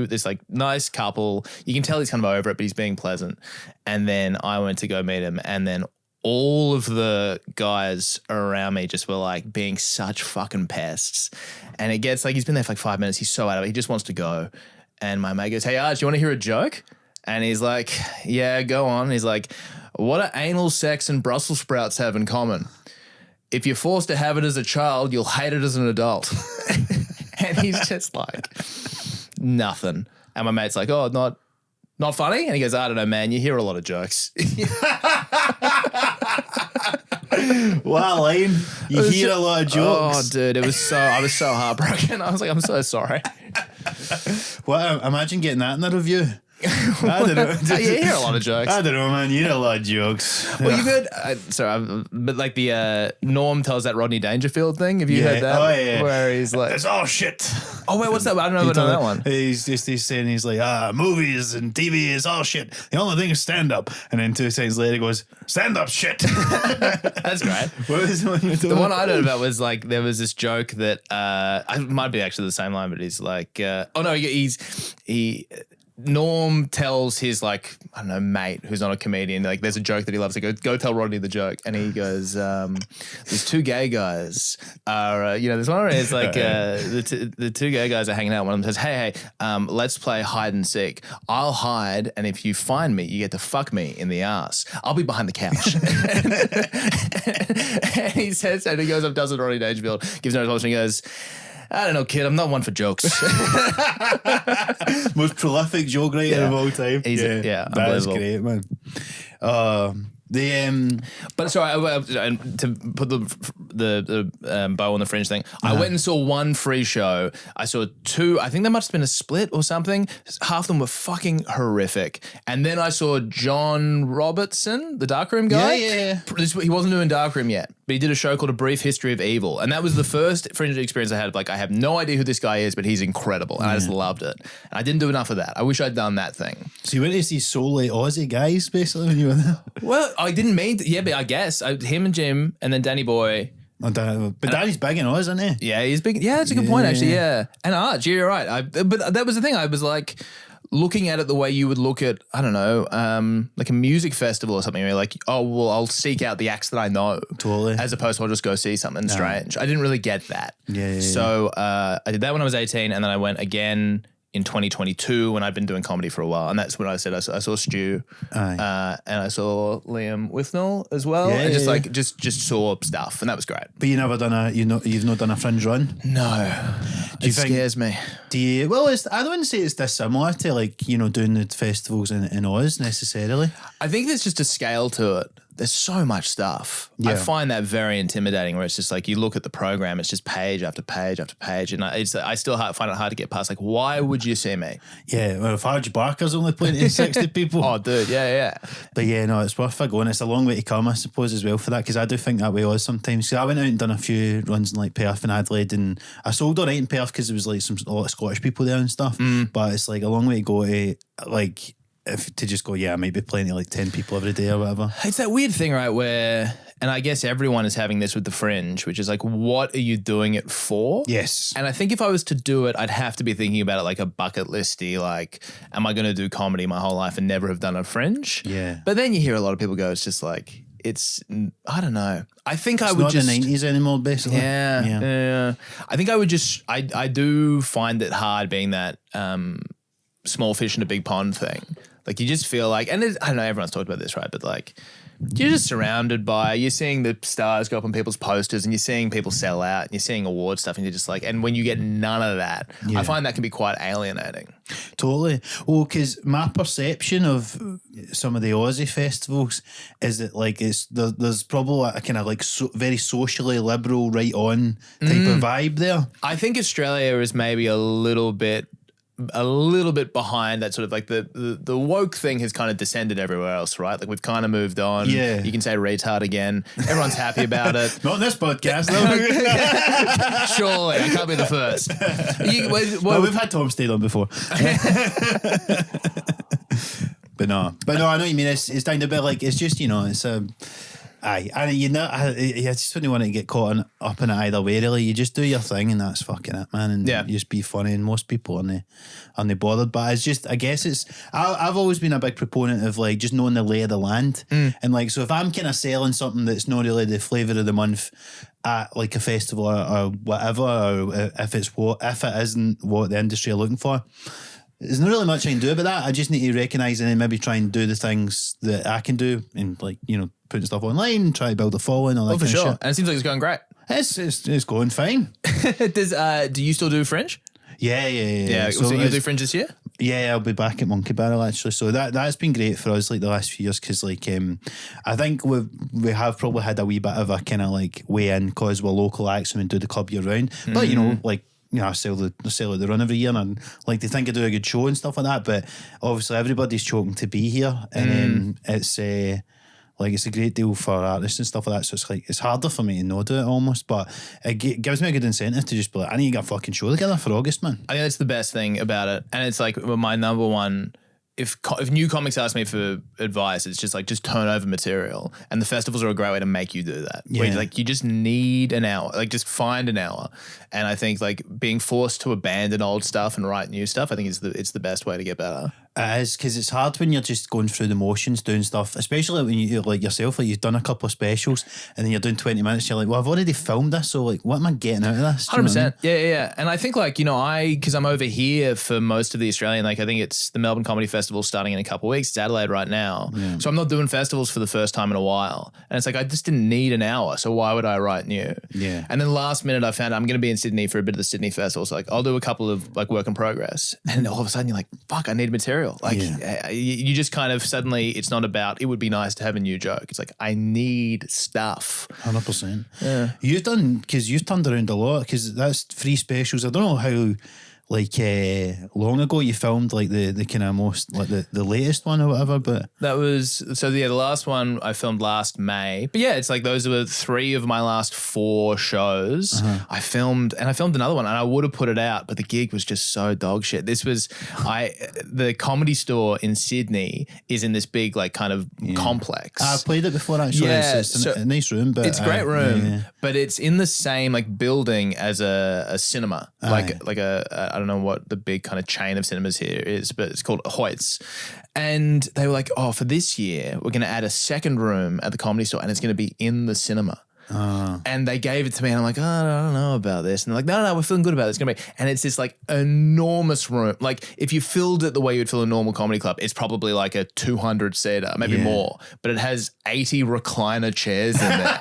this like nice couple. You can tell he's kind of over it, but he's being pleasant. And then I went to go meet him, and then all of the guys around me just were like being such fucking pests. And it gets like, he's been there for like 5 minutes. He's so out of it. He just wants to go. And my mate goes, hey, Arj, do you want to hear a joke? And he's like, yeah, go on. He's like, what do anal sex and Brussels sprouts have in common? If you're forced to have it as a child, you'll hate it as an adult. And he's just like, nothing. And my mate's like, oh, not funny? And he goes, I don't know, man. You hear a lot of jokes. What a line. You hear a lot of jokes. Oh, dude, I was so heartbroken. I was like, I'm so sorry. Well, imagine getting that in a review. I don't know. You hear a lot of jokes. I don't know, man. You hear a lot of jokes. Well, you could, but like the Norm tells that Rodney Dangerfield thing. Have you heard that? Oh, yeah. Where he's like, It's all shit. oh, wait, what's that? I don't know about that one. He's saying, he's like, movies and TV is all shit. The only thing is stand up. And then 2 seconds later he goes, stand up shit. That's great. What was the one you're The one I heard about was like, there was this joke that, it might be actually the same line, but he's like, Norm tells his like, I don't know, mate who's not a comedian, like there's a joke that he loves to go tell Rodney the joke. And he goes, these two gay guys are, there's one where it's like the two gay guys are hanging out. One of them says, hey, let's play hide and seek. I'll hide, and if you find me, you get to fuck me in the ass. I'll be behind the couch. And he says, and he goes up, does it, Rodney Dangerfield, gives no response, and he goes, I don't know, kid. I'm not one for jokes. most prolific joke writer of all time. That's unbelievable. great, man. But sorry, to put the bow on the Fringe thing, I went and saw one free show. I saw two. I think there must have been a split or something. Half of them were fucking horrific. And then I saw John Robertson, the Darkroom guy. Yeah. He wasn't doing Darkroom yet, but he did a show called A Brief History of Evil. And that was the first Fringe experience I had. Like, I have no idea who this guy is, but he's incredible. And I just loved it. And I didn't do enough of that. I wish I'd done that thing. So you went to see solely Aussie guys, basically, when you were there? Well, I didn't mean to, but I guess him and Jim and then Danny Boy. But Danny's big in Oz, isn't he? Yeah, he's big. Yeah, that's a good point, actually. Yeah. And Arch, you're right. But that was the thing. I was like looking at it the way you would look at, I don't know, like a music festival or something. Where you're like, oh, well, I'll seek out the acts that I know. Totally. As opposed to I'll just go see something strange. I didn't really get that. Yeah. So I did that when I was 18, and then I went again in 2022 when I'd been doing comedy for a while. And that's when I said I saw Stu and I saw Liam Withnell as well. Yeah, and just saw stuff, and that was great. But you've not done a Fringe run? No. Do you it think- scares me. I wouldn't say it's dissimilar to like, doing the festivals in Oz necessarily. I think there's just a scale to it. There's so much stuff. I Yeah. find that very intimidating, where it's just like you look at the program, it's just page after page after page. And I still find it hard to get past. Like, why would you see me? Yeah, well, if Arj Barker's only playing to 60 people. Oh, dude, yeah. But yeah, no, it's worth a going. It's a long way to come, I suppose, as well for that, because I do think that way Oz sometimes. So I went out and done a few runs in like Perth and Adelaide, and I sold all right in Perth because there was like a lot of Scottish people there and stuff. But it's like a long way to go to like, to just go, I might be playing to like 10 people every day or whatever. It's that weird thing, right, where, and I guess everyone is having this with the Fringe, which is like, what are you doing it for? Yes. And I think if I was to do it, I'd have to be thinking about it like a bucket listy, like, am I going to do comedy my whole life and never have done a Fringe? Yeah. But then you hear a lot of people go, it's just like, I don't know. I think I It's would not just the 90s anymore, basically. yeah. I think I would just I do find it hard being that small fish in a big pond thing. Like you just feel like, and I don't know, everyone's talked about this, right? But like you're just surrounded by, you're seeing the stars go up on people's posters and you're seeing people sell out and you're seeing award stuff and you're just like, and when you get none of that, I find that can be quite alienating. Totally. Well, because my perception of some of the Aussie festivals is that like there's probably a kind of like very socially liberal, right on type of vibe there. I think Australia is maybe a little bit behind that sort of like the woke thing has kind of descended everywhere else, right? Like we've kind of moved on. Yeah. You can say retard again. Everyone's happy about it. Not in this podcast. Surely. I can't be the first. Well, we've had Tom stayed on before. But no, I know what you mean. It's down a bit like, it's just, it's aye, and I just wouldn't want to get caught up in it either way. Really, you just do your thing, and that's fucking it, man. And you just be funny. And most people aren't bothered. But it's just, I guess I've always been a big proponent of like just knowing the lay of the land, and like so if I'm kind of selling something that's not really the flavour of the month at like a festival or whatever, or if it isn't what the industry are looking for. There's not really much I can do about that. I just need to recognise and then maybe try and do the things that I can do, and like putting stuff online, try to build a following, all that kind of shit. And it seems like it's going great. It's going fine. Do you still do Fringe? Yeah. So you'll do Fringe this year? Yeah, I'll be back at Monkey Barrel actually. So that's been great for us like the last few years, because like I think we have probably had a wee bit of a kind of like way in because we're local acts and do the club year round. But I sell at the run every year, and like they think I do a good show and stuff like that. But obviously everybody's choking to be here, and it's it's a great deal for artists and stuff like that. So it's like it's harder for me to not do it almost, but it gives me a good incentive to just be like, I need to get a fucking show together for August, man. I think that's the best thing about it, and it's like my number one. If new comics ask me for advice, it's just like, just turn over material. And the festivals are a great way to make you do that. Yeah. Where you just need an hour, like just find an hour. And I think like being forced to abandon old stuff and write new stuff, I think it's the best way to get better. It is, because it's hard when you're just going through the motions doing stuff, especially when you like yourself, like you've done a couple of specials and then you're doing 20 minutes, you're like, well, I've already filmed this, so like what am I getting out of this? 100%. Yeah. And I think like, because I'm over here for most of the Australian, like I think it's the Melbourne Comedy Festival starting in a couple of weeks. It's Adelaide right now. Yeah. So I'm not doing festivals for the first time in a while. And it's like, I just didn't need an hour, so why would I write new? Yeah. And then last minute I found I'm going to be in Sydney for a bit of the Sydney Festival. So like I'll do a couple of like work in progress. And all of a sudden you're like, fuck, I need material. Like you just kind of suddenly, it's not about, it would be nice to have a new joke. It's like, I need stuff. 100%. Yeah. You've turned around a lot, because that's 3 specials. I don't know how long ago you filmed like the kind of most like the latest one or whatever, but that was the last one I filmed last May. But yeah, it's like those were 3 of my last 4 shows. I filmed another one, and I would have put it out, but the gig was just so dog shit. This was the Comedy Store in Sydney is in this big like kind of complex. I've played it before actually. Yeah, it's a nice room, but it's a great room, but it's in the same like building as a cinema, like I don't know what the big kind of chain of cinemas here is, but it's called Hoyts. And they were like, oh, for this year, we're going to add a second room at the Comedy Store, and it's going to be in the cinema. And they gave it to me, and I'm like, oh, I don't know about this. And they're like, no, we're feeling good about it. It's going to be, and it's this like enormous room. Like if you filled it the way you'd fill a normal comedy club, it's probably like a 200 seater, maybe more, but it has 80 recliner chairs in there.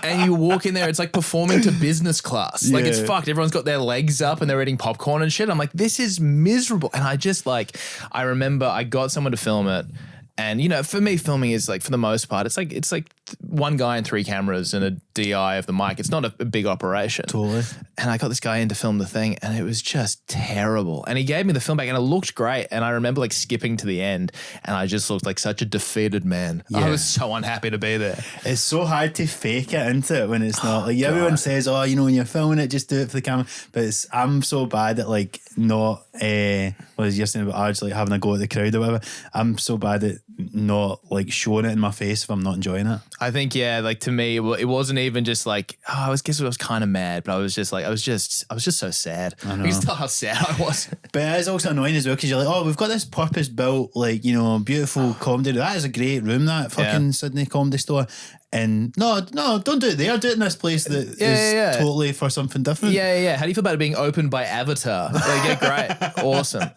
And you walk in there, it's like performing to business class. Like it's fucked. Everyone's got their legs up and they're eating popcorn and shit. I'm like, this is miserable. And I remember I got someone to film it. And, for me, filming is like, for the most part, it's like one guy and 3 cameras and a DI of the mic. It's not a big operation. Totally. And I got this guy in to film the thing, and it was just terrible. And he gave me the film back, and it looked great. And I remember like skipping to the end, and I just looked like such a defeated man. Yeah. I was so unhappy to be there. It's so hard to fake it, isn't it, when it's not like everyone says, oh, when you're filming it, just do it for the camera. But I'm so bad at like not, what was you saying about Arj, like having a go at the crowd or whatever. I'm so bad at not like showing it in my face if I'm not enjoying it. I think, yeah, like to me, it wasn't even just like, I was kind of mad, but I was just so sad. I know. You can tell how sad I was. But it is also annoying as well because you're like, oh, we've got this purpose built, like, you know, beautiful comedy. That is a great room, that fucking Sydney Comedy Store. And no, don't do it there. Do it in this place that is totally for something different. Yeah. How do you feel about it being opened by Avatar? Like, yeah, great. Awesome.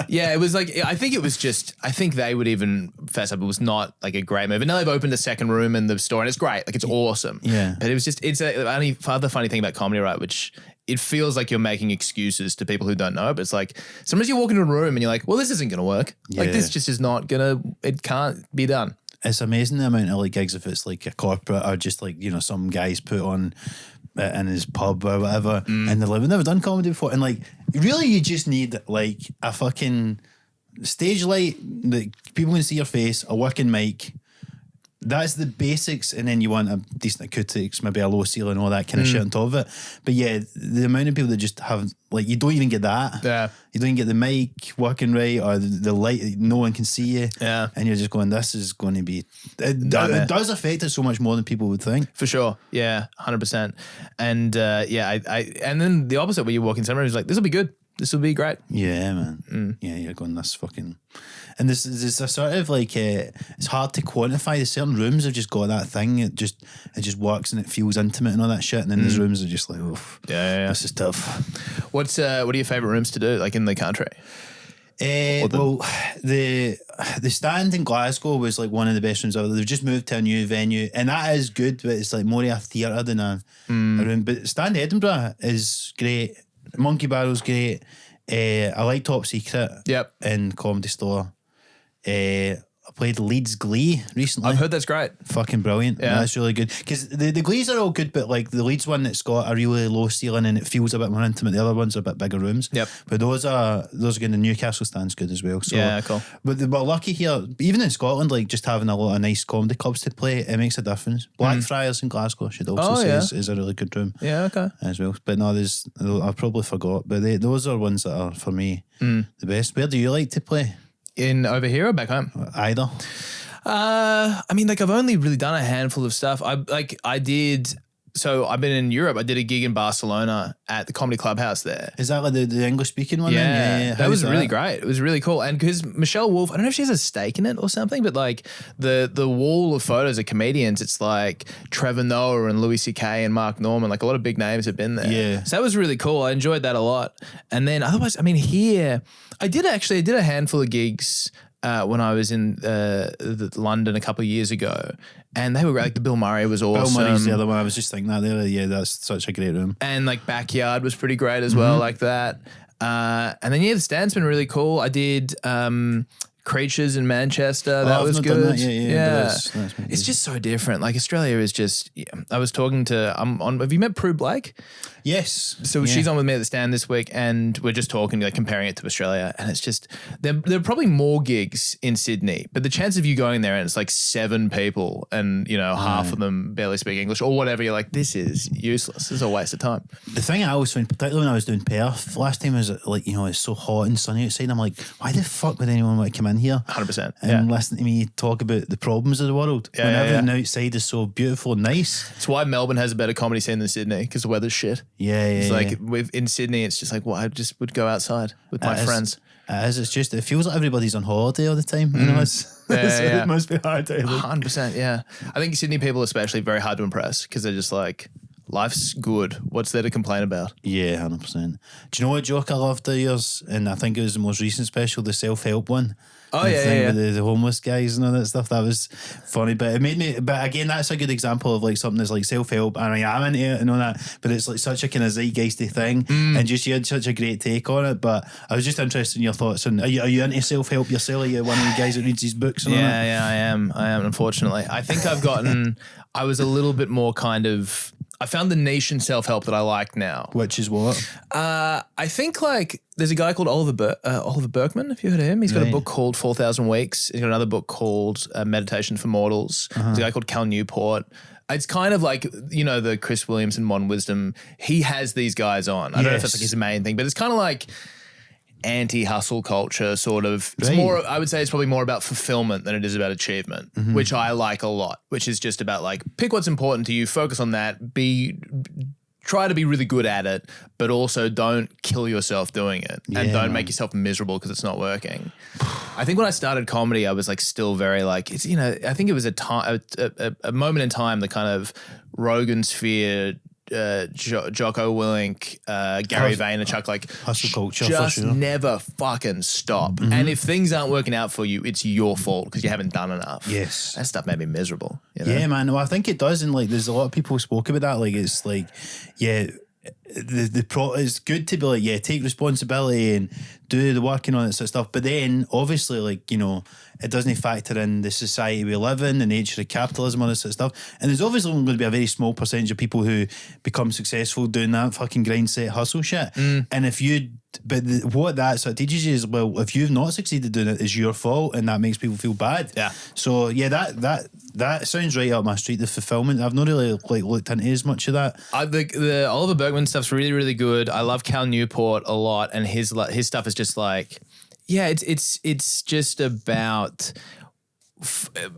Yeah, it was like, I think they would even fess up it was not like a great move. And now they've opened a second room in the store and it's great. Like, it's awesome. Yeah. But it's a only other funny thing about comedy, right? Which it feels like you're making excuses to people who don't know it. But it's like, sometimes you walk into a room and you're like, well, this isn't going to work. Yeah. Like, this just is not it can't be done. It's amazing the amount of like gigs, if it's like a corporate or just like, you know, some guys put on in his pub or whatever, and they're like, we've never done comedy before. And like, really, you just need like a fucking stage light that people can see your face, a working mic. That's the basics, and then you want a decent acoustics, maybe a low ceiling, all that kind of shit on top of it. But yeah, the amount of people that just have, like, you don't even get that. Yeah. You don't even get the mic working right or the light, no one can see you. Yeah. And you're just going, this is going to be, it does affect it so much more than people would think. For sure. Yeah, 100%. And and then the opposite where you walk in somewhere is like, this will be good. This will be great. Yeah, man. Yeah, you're going, this fucking... And this is a sort of like, it's hard to quantify. The certain rooms have just got that thing. It just works and it feels intimate and all that shit. And then there's rooms that are just like, oh, this is tough. What are your favourite rooms to do, like in the country? Well, the Stand in Glasgow was like one of the best rooms ever. They've just moved to a new venue, and that is good, but it's like more of a theatre than a room. But Stand Edinburgh is great. Monkey Barrel's great. I like Top Secret. Yep. In Comedy Store. I played Leeds Glee recently. I've heard that's great. Fucking brilliant. Yeah, that's really good. Because the Glees are all good, but like the Leeds one that's got a really low ceiling and it feels a bit more intimate. The other ones are a bit bigger rooms. Yep. But those are good. The Newcastle Stand's good as well. So, yeah, cool. But we're lucky here, even in Scotland, like just having a lot of nice comedy clubs to play, it makes a difference. Blackfriars in Glasgow, I should also say, is a really good room. Yeah, okay. As well. But no, I probably forgot. But those are ones that are, for me, the best. Where do you like to play? In over here or back home? Either. I mean, like I've only really done a handful of stuff. So I've been in Europe. I did a gig in Barcelona at the Comedy Clubhouse there. Is that like the English speaking one? Yeah, then? that was really great. It was really cool. And because Michelle Wolf, I don't know if she has a stake in it or something, but like the wall of photos of comedians, it's like Trevor Noah and Louis C.K. and Mark Norman, like a lot of big names have been there. Yeah. So that was really cool. I enjoyed that a lot. And then otherwise, I mean, here, I did a handful of gigs when I was in London a couple of years ago, and they were great. Like the Bill Murray was awesome. Bill Murray's the other one. I was just thinking that. Yeah, that's such a great room. And like Backyard was pretty great as well, like that. And then the Stand's been really cool. I did Creatures in Manchester. That was good. Yeah. That's it's just so different. Like Australia is just. Yeah. I was talking to. Have you met Prue Blake? Yes. So she's on with me at the Stand this week, and we're just talking, like comparing it to Australia, and it's just there are probably more gigs in Sydney, but the chance of you going there and it's like 7 people, and you know half of them barely speak English or whatever, you're like, this is useless. This is a waste of time. The thing I always found, particularly when I was doing Perth last time, was like it's so hot and sunny outside. I'm like, why the fuck would anyone want to come in here? 100%. And listen to me talk about the problems of the world when everything outside is so beautiful and nice. It's why Melbourne has a better comedy scene than Sydney, because the weather's shit. It's like in Sydney, it's just like, I just would go outside with my friends. It feels like everybody's on holiday all the time. You know, it must be hard to 100%. Yeah, I think Sydney people especially very hard to impress because they're just like, life's good. What's there to complain about? Yeah, 100%. Do you know what joke I loved of yours? And I think it was the most recent special, the self-help one. Oh, yeah. With the homeless guys and all that stuff. That was funny. But it made me, but again, that's a good example of like something that's like self-help, and I am into it and all that, but it's like such a kind of zeitgeisty thing, and just you had such a great take on it. But I was just interested in your thoughts on, are you into self-help yourself? Are you one of the guys that reads these books and all that? Yeah, I am, unfortunately. I think I was a little bit more kind of, I found the niche in self-help that I like now. Which is what? I think like there's a guy called Oliver Burkeman. Have you heard of him? He's got a book called 4,000 Weeks. He's got another book called Meditation for Mortals. There's a guy called Cal Newport. It's kind of like, the Chris Williams and Modern Wisdom. He has these guys on. I don't know if that's like his main thing, but it's kind of like, anti-hustle culture sort of. It's Right. more, I would say it's probably more about fulfillment than it is about achievement, which I like a lot, which is just about like, pick what's important to you, focus on that, try to be really good at it, but also don't kill yourself doing it and don't make yourself miserable because it's not working. I think when I started comedy, I was like still very like, it's, you know, I think it was a moment in time, the kind of Rogan sphere, Jocko Willink, Gary Vaynerchuk, like hustle culture, just for sure. never fucking stop. And if things aren't working out for you, it's your fault because you haven't done enough. Yes. That stuff made me miserable. You know? Yeah, man. Well, I think it does, and like, there's a lot of people spoke about that. Like, it's like, yeah, it's good to be like, yeah, take responsibility and do the working on it sort of stuff. But then, obviously, like, you know, it doesn't factor in the society we live in, the nature of capitalism, all this sort of stuff. And there's obviously only going to be a very small percentage of people who become successful doing that fucking grind set hustle shit. And if you, what that sort of teaches you is, well, if you've not succeeded doing it, it's your fault, and that makes people feel bad. Yeah. So yeah, that sounds right up my street. The fulfillment, I've not really like looked into as much of that. The Oliver Berkman stuff's really, really good. I love Cal Newport a lot, and his stuff is just like, yeah, it's just about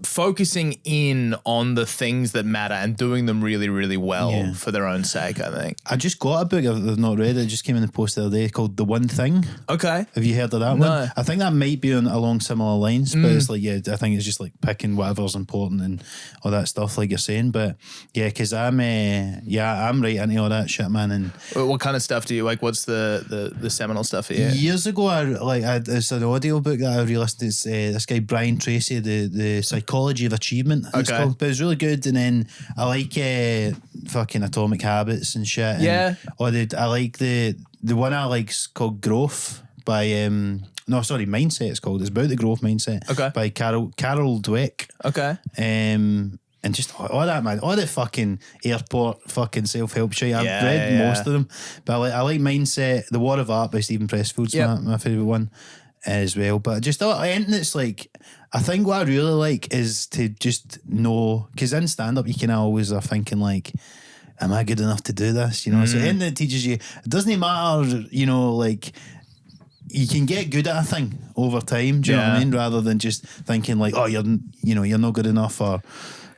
focusing in on the things that matter and doing them really, really well for their own sake, I think. I just got a book I've not read. It just came in the post the other day called The One Thing. Okay. Have you heard of that one? I think that might be along similar lines, but it's like, yeah, I think it's just like picking whatever's important and all that stuff like you're saying. But yeah, because I'm right into all that shit, man. And what kind of stuff do you like? What's the seminal stuff for you? years ago, it's an audio book that I re-listened to. It's this guy Brian Tracy, the Psychology of Achievement. It's called, but it's really good. And then I like fucking Atomic Habits and shit. Yeah. I like the one I like's called Growth by Mindset. It's called. It's about the growth mindset. Okay. By Carol Dweck. Okay. And just all that, man, all the fucking airport fucking self-help shit. I've read most of them, but I like Mindset. The War of Art by Stephen Pressfield's my favourite one as well. But just anything that's like, I think what I really like is to just know, because in stand-up you can always are thinking like, am I good enough to do this? You know, so anything that teaches you, it doesn't matter, you know, like, you can get good at a thing over time, do you know what I mean? Rather than just thinking like, oh, you're not good enough, or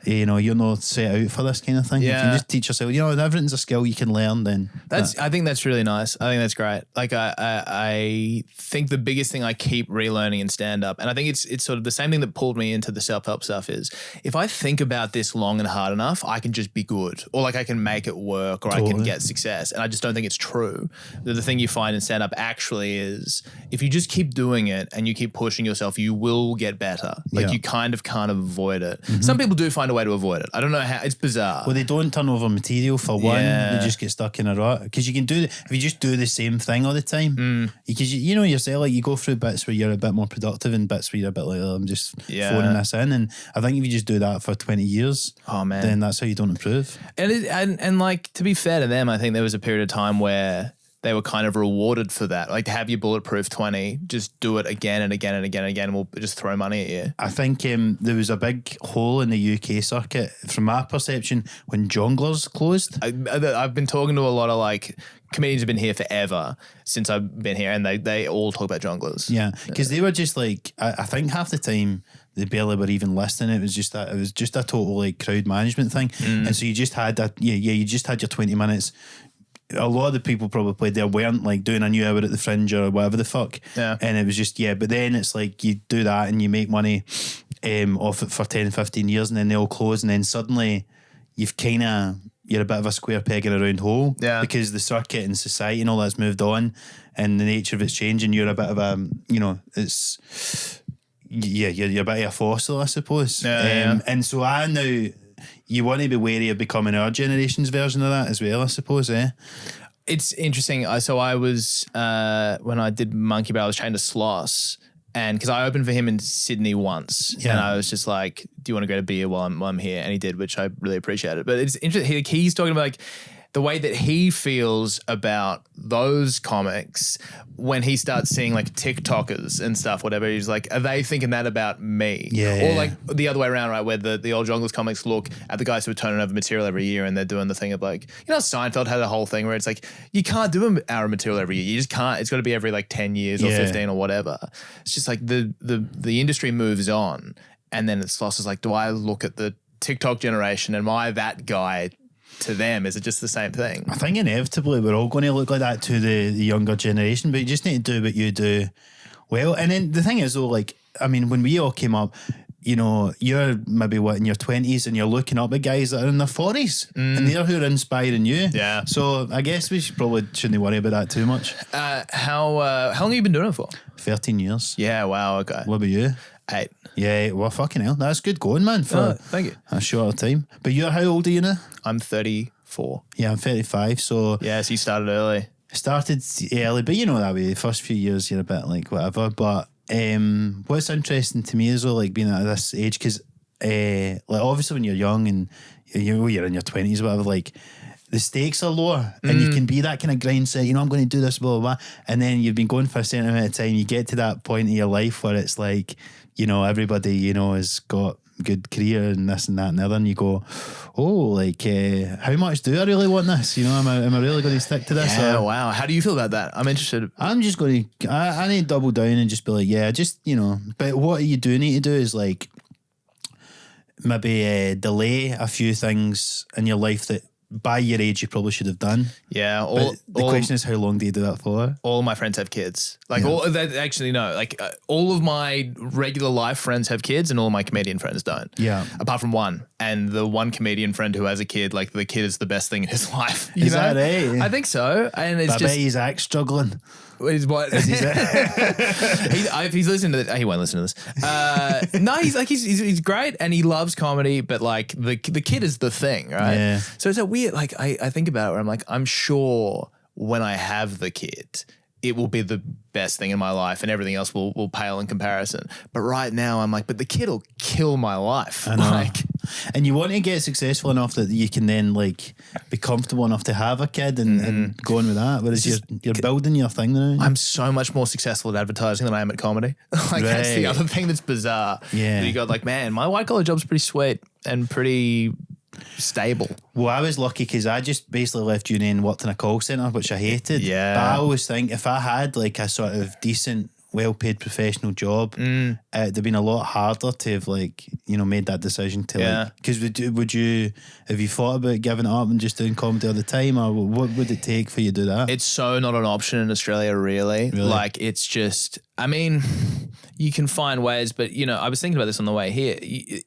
you know, you're not set out for this kind of thing. You can just teach yourself, you know, if everything's a skill you can learn, then I think that's really nice. I think that's great. Like I think the biggest thing I keep relearning in stand-up, and I think it's sort of the same thing that pulled me into the self-help stuff, is if I think about this long and hard enough, I can just be good, or like I can make it work, or I can get success. And I just don't think it's true. The thing you find in stand-up actually is, if you just keep doing it and you keep pushing yourself, you will get better. Like you kind of can't avoid it. Some people do find a way to avoid it. I don't know how. It's bizarre. Well, they don't turn over material for one. They just get stuck in a rut, because you can do if you just do the same thing all the time. Because you know yourself, like, you go through bits where you're a bit more productive and bits where you're a bit like, oh, I'm just phoning this in. And I think if you just do that for 20 years, then that's how you don't improve. And like, to be fair to them, I think there was a period of time where they were kind of rewarded for that. Like, to have your bulletproof 20, just do it again and again and again and again, and we'll just throw money at you. I think there was a big hole in the UK circuit, from my perception, when Jongleurs closed. I've been talking to a lot of like comedians who've been here forever since I've been here, and they all talk about Jongleurs. Yeah, because they were just like, I think half the time they barely were even listening. It was just a total like crowd management thing. And so you just had that, you just had your 20 minutes. A lot of the people probably played there weren't like doing a new hour at the Fringe or whatever the fuck. Yeah. And it was just, but then it's like you do that and you make money off it for 10, 15 years, and then they all close, and then suddenly you're a bit of a square peg in a round hole. Yeah. Because the circuit and society and all that's moved on, and the nature of it's changing. You're a bit of a, you know, it's, you're a bit of a fossil, I suppose. And so I now, you want to be wary of becoming our generation's version of that as well, I suppose, It's interesting. So I was, when I did Monkey Bar, I was trained to Sloss, and because I opened for him in Sydney once, and I was just like, do you want to go to beer while I'm here? And he did, which I really appreciated. But it's interesting. He's talking about like, the way that he feels about those comics when he starts seeing like TikTokers and stuff, whatever, he's like, are they thinking that about me? Yeah. Or like the other way around, right? Where the old Jonglers comics look at the guys who are turning over material every year and they're doing the thing of like, Seinfeld had a whole thing where it's like, you can't do an hour of material every year. You just can't. It's got to be every like 10 years or 15 or whatever. It's just like the industry moves on. And then it's lost. It's like, do I look at the TikTok generation? Am I that guy to them? Is it just the same thing? I think inevitably we're all going to look like that to the younger generation, but you just need to do what you do well. And then the thing is though, like, I mean, when we all came up, you're maybe in your 20s and you're looking up at guys that are in their 40s and they're who are inspiring you. Yeah. So I guess we shouldn't worry about that too much. How long have you been doing it for? 13 years. Yeah, wow, okay. What about you? 8. Yeah, well, fucking hell. That's good going, man, for thank you. a shorter time. But how old are you now? I'm 34. Yeah, I'm 35, so... Yeah, so you started early. Started early, but that way, the first few years you're a bit like whatever. But what's interesting to me is though, like being at this age, because like obviously when you're young and you're in your 20s or whatever, like the stakes are lower and you can be that kind of grind set, I'm going to do this, blah, blah, blah. And then you've been going for a certain amount of time, you get to that point in your life where it's like, everybody, has got good career and this and that and the other, and you go, how much do I really want this? Am I really going to stick to this? Yeah, wow. How do you feel about that? I'm interested. I'm just going to, I need to double down and just be like, but what you do need to do is like maybe delay a few things in your life that by your age you probably should have done. Yeah. The question is, how long do you do that for? All my friends have kids. Like all of my regular life friends have kids and all my comedian friends don't. Yeah. Apart from one. And the one comedian friend who has a kid, like the kid is the best thing in his life. Is that right? I think so. And it's I bet he's struggling. Is what? If he's listening to this, he won't listen to this. No, he's great and he loves comedy, but like the kid is the thing, right? Yeah. So it's a weird, like I think about it where I'm like, I'm sure when I have the kid, it will be the best thing in my life and everything else will pale in comparison. But right now I'm like, but the kid will kill my life. I know. And you want to get successful enough that you can then like be comfortable enough to have a kid and go on with that. Whereas you're building your thing now. I'm so much more successful at advertising than I am at comedy. That's the other thing that's bizarre. Yeah. You got like, man, my white collar job's pretty sweet and pretty stable. Well, I was lucky because I just basically left uni and worked in a call centre, which I hated. Yeah. But I always think if I had like a sort of decent, well-paid professional job, it'd have been a lot harder to have made that decision to like. Because have you thought about giving it up and just doing comedy all the time, or what would it take for you to do that? It's so not an option in Australia, really. Like it's just, I mean, you can find ways, but I was thinking about this on the way here.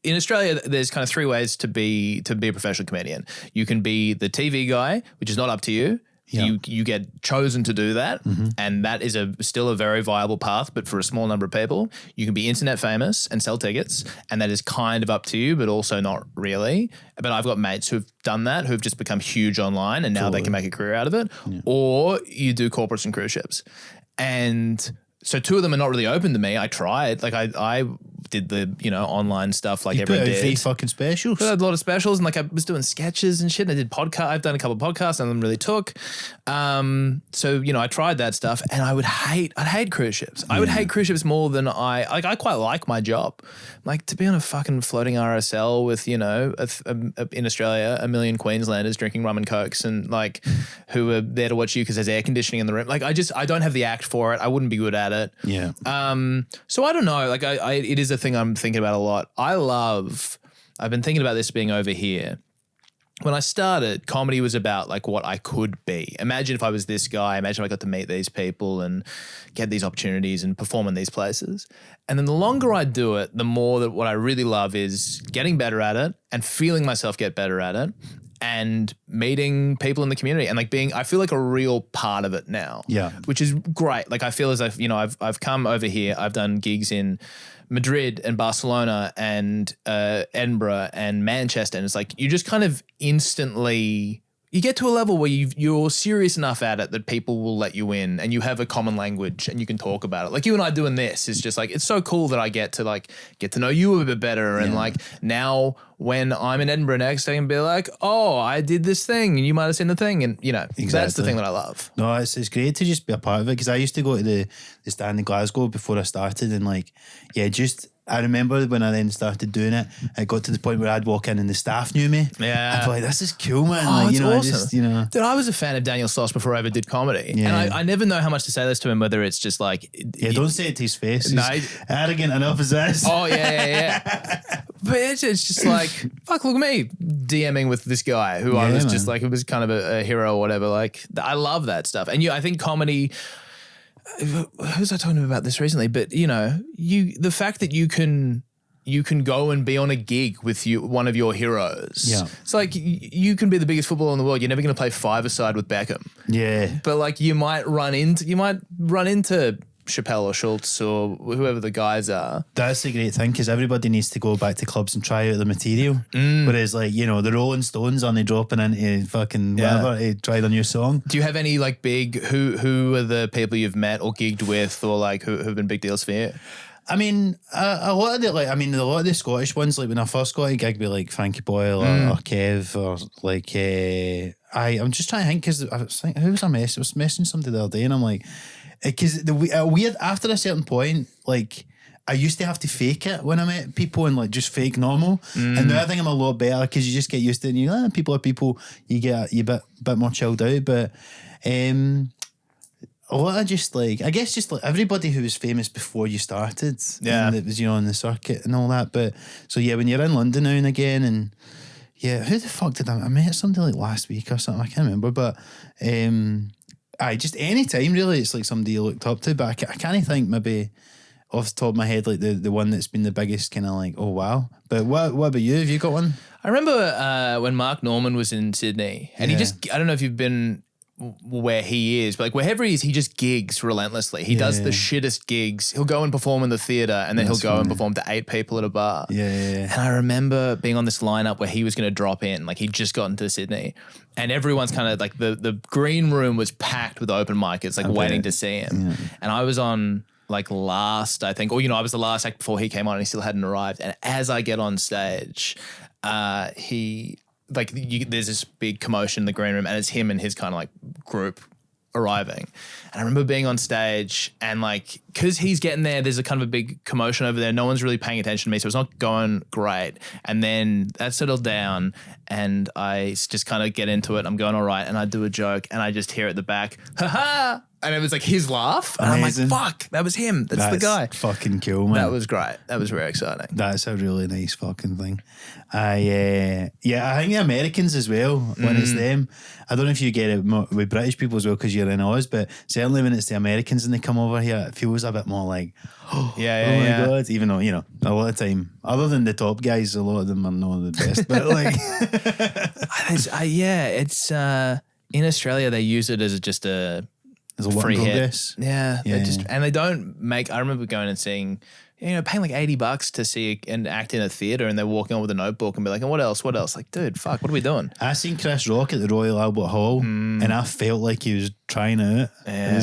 In Australia, there's kind of 3 ways to be a professional comedian. You can be the TV guy, which is not up to you. Yeah. You get chosen to do that, and that is still a very viable path, but for a small number of people. You can be internet famous and sell tickets, and that is kind of up to you, but also not really. But I've got mates who've done that, who've just become huge online, and now they can make a career out of it. Yeah. Or you do corporates and cruise ships. And so 2 of them are not really open to me. I tried. Like I did the, online stuff like everyone did. 3 fucking specials. I had a lot of specials and like I was doing sketches and shit. And I did I've done a couple of podcasts and them really took. So, I tried that stuff and I'd hate cruise ships. I would hate cruise ships more than I quite like my job. Like to be on a fucking floating RSL with, in Australia, 1 million Queenslanders drinking rum and cokes and like who are there to watch you because there's air conditioning in the room. Like I don't have the act for it. I wouldn't be good at it. Yeah. So I don't know. Like it is a thing I'm thinking about a lot. I've been thinking about this being over here. When I started, comedy was about like what I could be. Imagine if I was this guy. Imagine if I got to meet these people and get these opportunities and perform in these places. And then the longer I do it, the more that what I really love is getting better at it and feeling myself get better at it and meeting people in the community and like I feel like a real part of it now. Yeah. Which is great. Like I feel as if, I've come over here, I've done gigs in Madrid and Barcelona and Edinburgh and Manchester. And it's like, you just kind of instantly you get to a level where you're serious enough at it that people will let you in and you have a common language and you can talk about it. Like you and I doing this is just like, it's so cool that I get to know you a bit better. And like now when I'm in Edinburgh next, I can be like, oh, I did this thing and you might have seen the thing. And you know, that's the thing that I love. No, it's great to just be a part of it because I used to go to the stand in Glasgow before I started and like, I remember when I then started doing it, it got to the point where I'd walk in and the staff knew me. Yeah. I'd be like, this is cool, man. Oh, like, it's I awesome. just, you know. Dude, I was a fan of Daniel Sloss before I ever did comedy. Yeah. And I never know how much to say this to him, whether it's just like... Yeah, don't say it to his face. No. He's arrogant enough as this. Oh, yeah. But it's just like, fuck, look at me DMing with this guy who I was just like, it was kind of a hero or whatever. Like, I love that stuff. And I think comedy... Who was I talking about this recently? But, you know, the fact that you can go and be on a gig with one of your heroes. Yeah. It's like you can be the biggest footballer in the world. You're never going to play five-a-side with Beckham. Yeah. But like you might run into Chappelle or Schultz or whoever the guys are. That's the great thing because everybody needs to go back to clubs and try out the material. Whereas like, you know, the Rolling Stones only dropping into fucking whatever to try their new song. Do you have any like big, who are the people you've met or gigged with or like who've been big deals for you? I mean, a lot of the Scottish ones, like when I first got a gig with like Frankie Boyle or Kev or like, I'm just trying to think because I was like, who was I messing? I was messaging somebody the other day and I'm like, because the weird, after a certain point, like I used to have to fake it when I met people and like just fake normal. And now I think I'm a lot better because you just get used to it and you people are people, you get a bit more chilled out. But, a lot of just like, I guess just like everybody who was famous before you started. Yeah. And it was, you know, on the circuit and all that. But so yeah, when you're in London now and again and yeah, who the fuck did I met somebody like last week or something, I can't remember. But just any time really, it's like somebody you looked up to. But I can't think maybe off the top of my head, like the one that's been the biggest kind of like, oh wow. But what about you? Have you got one? I remember when Mark Norman was in Sydney and he just, I don't know if you've been where he is, but like wherever he is, he just gigs relentlessly. He does the shittest gigs. He'll go and perform in the theatre and then he'll go and perform to 8 people at a bar. Yeah. And I remember being on this lineup where he was going to drop in, like he'd just gotten to Sydney and everyone's kind of like the green room was packed with open micers, like waiting to see him. Yeah. And I was on like last, I think, or, you know, I was the last act before he came on and he still hadn't arrived. And as I get on stage, there's this big commotion in the green room and it's him and his kind of like group arriving. And I remember being on stage and like, cause he's getting there, there's a kind of a big commotion over there. No one's really paying attention to me. So it's not going great. And then that settled down and I just kind of get into it. I'm going all right. And I do a joke and I just hear at the back, ha ha. And it was like his laugh. And Amazing. I'm like, fuck, that was him. That's the guy. Fucking cool, man. That was great. That was very exciting. That's a really nice fucking thing. I think the Americans as well, when it's them. I don't know if you get it with British people as well because you're in Oz, but certainly when it's the Americans and they come over here, it feels a bit more like, oh my God. Even though, you know, a lot of time, other than the top guys, a lot of them are not the best, but like. It's in Australia, they use it as just a work in progress. Yeah. And they don't make, I remember going and seeing, you know, paying like $80 to see an act in a theatre and they're walking on with a notebook and be like, and what else? Like, dude, fuck, what are we doing? I seen Chris Rock at the Royal Albert Hall and I felt like he was trying out. Yeah,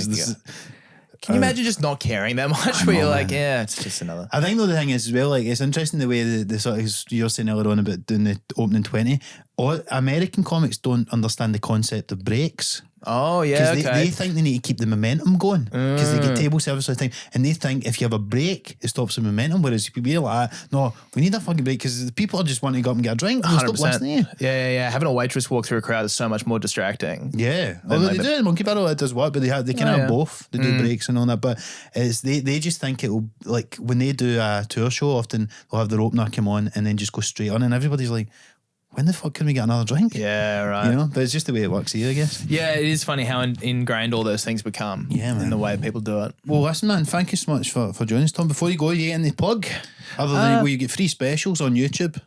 can you imagine just not caring that much where you're like, yeah, it's just another. I think though the thing is as well, like it's interesting the way the sort of, you're saying earlier on about doing the opening 20, all American comics don't understand the concept of breaks. Oh, yeah, okay. They think they need to keep the momentum going because they get table service all the time and they think if you have a break, it stops the momentum, whereas we're like, no, we need a fucking break because the people are just wanting to go up and get a drink. They'll stop listening to you. Yeah. Having a waitress walk through a crowd is so much more distracting. Yeah. Although they do it in Monkey Barrel, it does work, but they can have both. They do breaks and all that, but it's they just think it'll, like when they do a tour show, often they'll have their opener come on and then just go straight on and everybody's like, when the fuck can we get another drink? Yeah, right. You know, but it's just the way it works here, I guess. Yeah, it is funny how ingrained all those things become in the way people do it. Well, listen, man, thank you so much for joining us, Tom. Before you go, you get any plug? Other than where you get free specials on YouTube.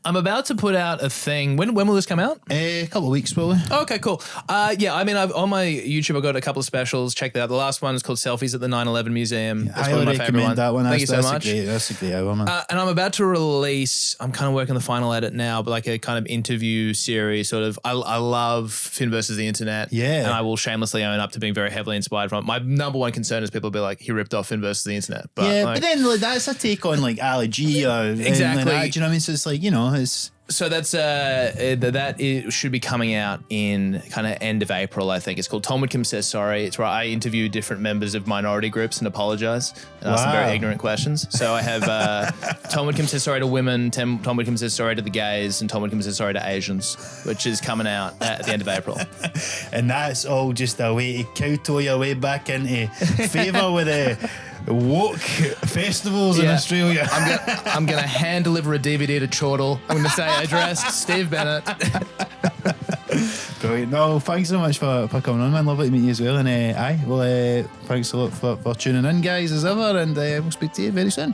I'm about to put out a thing. When will this come out? A couple of weeks, probably. Okay, cool. Yeah, I mean, on my YouTube, I've got a couple of specials. Check that out. The last one is called Selfies at the 9/11 Museum. That's I one of my favorite recommend ones. that one. Thank you so much. That's a great album, man. And I'm about to release, I'm kind of working the final edit now, but like a kind of interview series sort of. I love Finn versus the internet. Yeah. And I will shamelessly own up to being very heavily inspired from it. My number one concern is people will be like, he ripped off Finn versus the internet. But yeah, like, but then like, that's a take on like Ali G or Exactly. Like that, do you know what I mean? So it's like, you know, it's... So that's that should be coming out in kind of end of April, I think. It's called Tom Witcombe Says Sorry. It's where I interview different members of minority groups and apologize and ask them very ignorant questions. So I have Tom Witcombe Says Sorry to women, Tom Witcombe Says Sorry to the gays, and Tom Witcombe Says Sorry to Asians, which is coming out at the end of April. And that's all just a way to kowtow your way back into favour with the woke festivals in Australia. I'm gonna hand deliver a DVD to Chortle. I'm gonna say addressed Steve Bennett. Brilliant. No, thanks so much for coming on, man. Lovely to meet you as well. And thanks a lot for tuning in, guys, as ever. And we'll speak to you very soon.